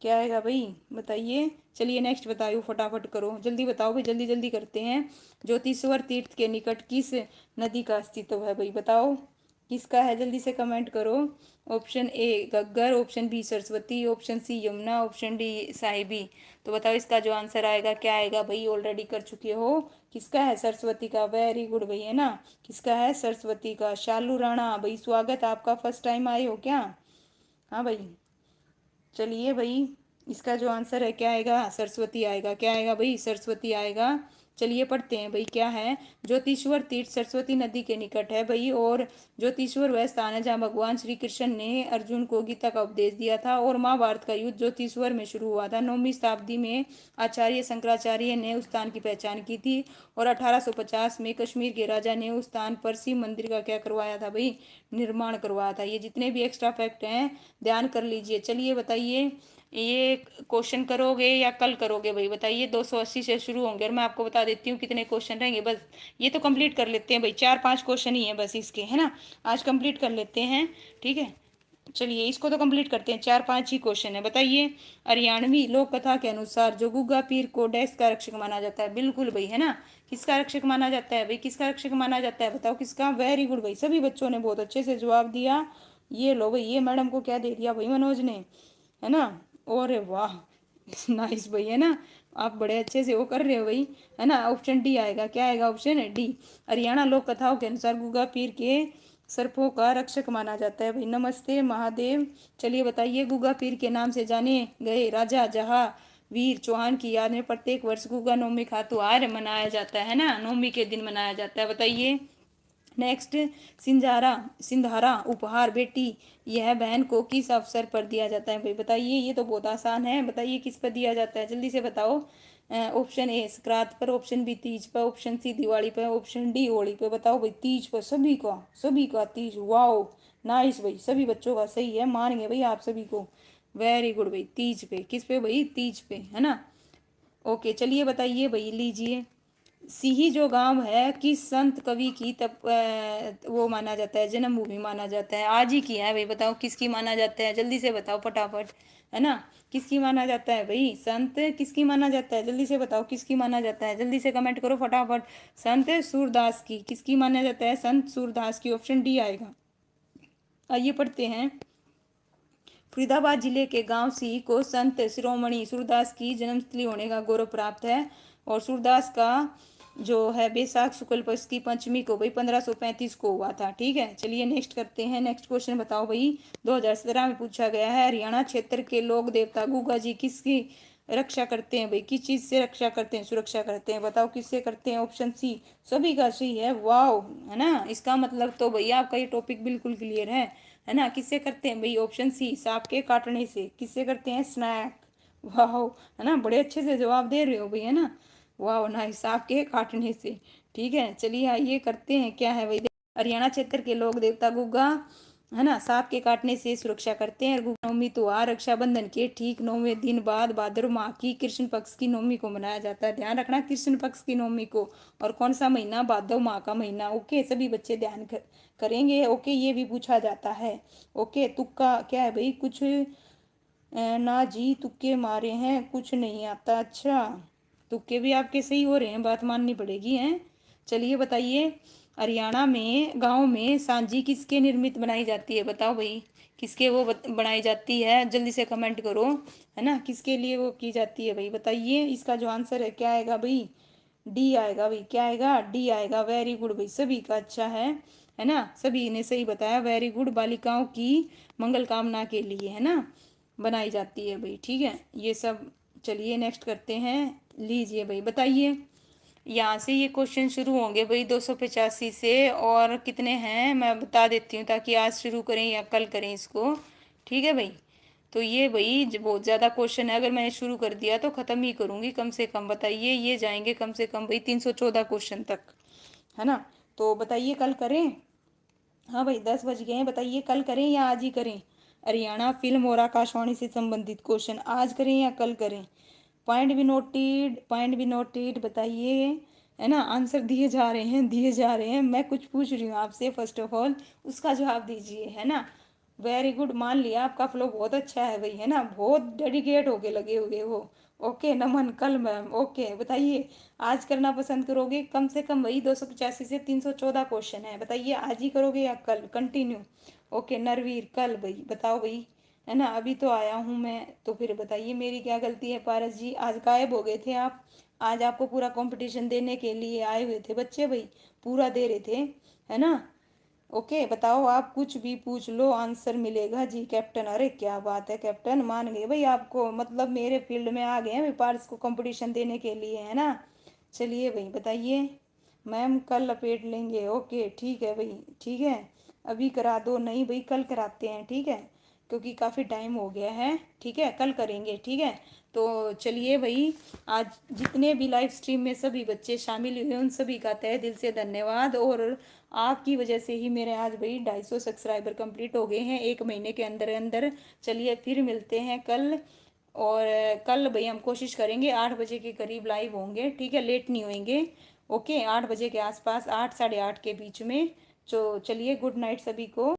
क्या आएगा भाई? बताइए। चलिए नेक्स्ट बताओ, फटाफट करो, जल्दी बताओ भाई, जल्दी जल्दी करते हैं। ज्योतिश्वर तीर्थ के निकट किस नदी का अस्तित्व है भाई? बताओ किसका है? जल्दी से कमेंट करो। Option A Ghaggar, option B Saraswati, option C Yamuna, option D Sahibi. तो बताओ इसका जो आंसर आएगा क्या आएगा भाई? ऑलरेडी कर चुके हो। किसका है? सरस्वती का। वेरी गुड भाई, है ना। किसका है? सरस्वती का। शालू राणा भाई, स्वागत आपका, फर्स्ट टाइम आए हो क्या? हाँ भाई, चलिए भाई, इसका जो आंसर है क्या आएगा? सरस्वती आएगा। क्या आएगा भाई? सरस्वती आएगा। चलिए पढ़ते हैं भाई क्या है। ज्योतिश्वर तीर्थ सरस्वती नदी के निकट है भाई, और ज्योतिश्वर वह स्थान है जहाँ भगवान श्री कृष्ण ने अर्जुन को गीता का उपदेश दिया था। और महाभारत का युद्ध ज्योतिश्वर में शुरू हुआ था। 9वीं शताब्दी में आचार्य शंकराचार्य ने उस स्थान की पहचान की थी, और 1850 में कश्मीर के राजा ने उस स्थान पर शिव मंदिर का क्या करवाया था भाई, निर्माण करवाया था। ये जितने भी एक्स्ट्रा फैक्ट हैं ध्यान कर लीजिए। चलिए बताइए, ये क्वेश्चन करोगे या कल करोगे भाई, बताइए। 280 से शुरू होंगे, और मैं आपको बता देती हूँ कितने क्वेश्चन रहेंगे। बस ये तो कंप्लीट कर लेते हैं भाई, 4-5 क्वेश्चन ही हैं बस इसके, है ना। आज कंप्लीट कर लेते हैं, ठीक है। चलिए इसको तो कंप्लीट करते हैं, 4-5 ही क्वेश्चन है। बताइए, हरियाणवी लोक कथा के अनुसार जो गुग्गा पीर को डैश का रक्षक माना जाता है, बिल्कुल भाई, है ना। किसका रक्षक माना जाता है भाई, किसका रक्षक माना जाता है, बताओ किसका। वेरी गुड भाई, सभी बच्चों ने बहुत अच्छे से जवाब दिया। ये लो भाई, ये मैडम को क्या दे दिया भाई, मनोज ने, है ना। और वाह नाइस भाई, है ना। आप बड़े अच्छे से वो कर रहे हो भाई, है ना। ऑप्शन डी आएगा, क्या आएगा, ऑप्शन है डी। हरियाणा लोक कथाओं के अनुसार गुग्गा पीर के सर्पों का रक्षक माना जाता है भाई। नमस्ते महादेव। चलिए बताइए, गुग्गा पीर के नाम से जाने गए राजा जहांवीर चौहान की याद में प्रत्येक वर्ष गुग्गा नवमी खातुआर मनाया जाता है ना, नवमी के दिन मनाया जाता है। बताइए नेक्स्ट, सिंधारा सिंधारा उपहार बेटी यह बहन को किस अवसर पर दिया जाता है भाई, बताइए। ये तो बहुत आसान है, बताइए किस पर दिया जाता है, जल्दी से बताओ। ऑप्शन ए संक्रांत पर, ऑप्शन बी तीज पर, ऑप्शन सी दिवाली पर, ऑप्शन डी होली पर। बताओ भाई, तीज पर, सभी का तीज। वाओ नाइस भाई, सभी बच्चों का सही है, मान गए भाई आप सभी को। वेरी गुड भाई, तीज पे, किस पे भाई, तीज पे, है ना। ओके चलिए बताइए भाई, लीजिए। सिही जो गांव है किस संत कवि की तब वो माना जाता है, जन्मभूमि माना जाता है, आज ही की है भाई, बताओ किसकी माना जाता है, जल्दी से बताओ फटाफट, है ना। किसकी माना जाता है भाई, संत किसकी माना जाता है, जल्दी से बताओ किसकी माना जाता है, जल्दी से कमेंट करो फटाफट। संत सूरदास की, किसकी माना जाता है, संत सूरदास की, ऑप्शन डी आएगा। आइए पढ़ते हैं। फरीदाबाद जिले के गांव सी को संत शिरोमणि सूरदास की जन्मस्थली होने का गौरव प्राप्त है। और सूरदास का जो है बैसाख शुक्ल पक्ष की पंचमी को भाई 1535 को हुआ था, ठीक है। चलिए नेक्स्ट करते हैं, नेक्स्ट क्वेश्चन बताओ भाई। 2017 में पूछा गया है, हरियाणा क्षेत्र के लोक देवता गुग्गा जी किसकी रक्षा करते हैं भाई, किस चीज से रक्षा करते हैं, सुरक्षा करते हैं, बताओ किससे करते हैं, ऑप्शन सी सभी का सही है। वाओ, है ना। इसका मतलब तो भैया आपका ये टॉपिक बिल्कुल क्लियर है ना। किससे करते हैं भाई, ऑप्शन सी सांप के काटने से। किससे करते हैं, स्नैक। वाह, है ना, बड़े अच्छे से जवाब दे रहे हो भाई, है ना। वाह नाइस, सांप के काटने से, ठीक है। चलिए आइए करते हैं, क्या है भाई। हरियाणा क्षेत्र के लोग देवता गुग्गा, है ना, सांप के काटने से सुरक्षा करते हैं। गुग्गा नवमी त्योहार रक्षाबंधन के ठीक 9वें दिन बाद भाद्र माह की कृष्ण पक्ष की नवमी को मनाया जाता है, ध्यान रखना, कृष्ण पक्ष की नवमी को। और कौन सा महीना, भादव माह का महीना। ओके सभी बच्चे ध्यान करेंगे। ओके ये भी पूछा जाता है। ओके तुक्का क्या है भाई, कुछ ना जी, तुक्के मारे हैं, कुछ नहीं आता। अच्छा, तुक्के भी आपके सही हो रहे हैं, बात माननी पड़ेगी, हैं। चलिए बताइए, हरियाणा में गांव में सांझी किसके निर्मित बनाई जाती है, बताओ भाई किसके वो बनाई जाती है, जल्दी से कमेंट करो, है ना। किसके लिए वो की जाती है भाई, बताइए। इसका जो आंसर है क्या आएगा भाई, डी आएगा भाई, क्या आएगा, डी आएगा। वेरी गुड भाई, सभी का अच्छा है ना, सभी ने सही बताया, वेरी गुड। बालिकाओं की मंगल कामना के लिए, है ना, बनाई जाती है भाई, ठीक है ये सब। चलिए नेक्स्ट करते हैं, लीजिए भाई बताइए। यहाँ से ये क्वेश्चन शुरू होंगे भाई 285 से, और कितने हैं मैं बता देती हूँ, ताकि आज शुरू करें या कल करें इसको, ठीक है भाई। तो ये भाई बहुत ज़्यादा क्वेश्चन है, अगर मैंने शुरू कर दिया तो ख़त्म ही करूँगी कम से कम। बताइए, ये जाएंगे कम से कम भाई 314 क्वेश्चन तक, है ना। तो बताइए कल करें, हाँ भाई 10 बज गए हैं, बताइए कल करें या आज ही करें। हरियाणा फिल्म और आकाशवाणी से संबंधित क्वेश्चन आज करें या कल करें। पॉइंट भी नोटेड, पॉइंट भी नोटेड, बताइए, है ना। आंसर दिए जा रहे हैं, दिए जा रहे हैं, मैं कुछ पूछ रही हूँ आपसे, फर्स्ट ऑफ ऑल उसका जवाब दीजिए, है ना। वेरी गुड, मान लिया, आपका फ्लो बहुत अच्छा है भाई, है ना, बहुत डेडिकेट होके लगे हुए हो। ओके नमन, कल मैम, ओके बताइए। आज करना पसंद करोगे, कम से कम वही 285 से 314 क्वेश्चन है, बताइए आज ही करोगे या कल कंटिन्यू। ओके नरवीर, कल भाई, बताओ भाई, है ना। अभी तो आया हूँ मैं, तो फिर बताइए मेरी क्या गलती है। पारस जी आज गायब हो गए थे आप, आज आपको पूरा कंपटीशन देने के लिए आए हुए थे बच्चे भाई, पूरा दे रहे थे, है ना। ओके बताओ, आप कुछ भी पूछ लो आंसर मिलेगा जी कैप्टन। अरे क्या बात है कैप्टन, मान गए भाई आपको, मतलब मेरे फील्ड में आ गए हैं पार्स को कंपटीशन देने के लिए, है ना। चलिए भाई बताइए। मैम कल लपेट लेंगे, ओके ठीक है भाई, ठीक है। अभी करा दो, नहीं भाई कल कराते हैं, ठीक है, क्योंकि काफ़ी टाइम हो गया है। ठीक है कल करेंगे, ठीक है। तो चलिए भाई, आज जितने भी लाइव स्ट्रीम में सभी बच्चे शामिल हुए उन सभी का तहे दिल से धन्यवाद। और आपकी वजह से ही मेरे आज भाई 250 सब्सक्राइबर कंप्लीट हो गए हैं 1 महीने के अंदर अंदर। चलिए फिर मिलते हैं कल। और कल भाई हम कोशिश करेंगे 8 बजे के करीब लाइव होंगे, ठीक है, लेट नहीं होंगे। ओके 8 बजे के आसपास, 8 साढ़े 8 के बीच में। तो चलिए गुड नाइट सभी को।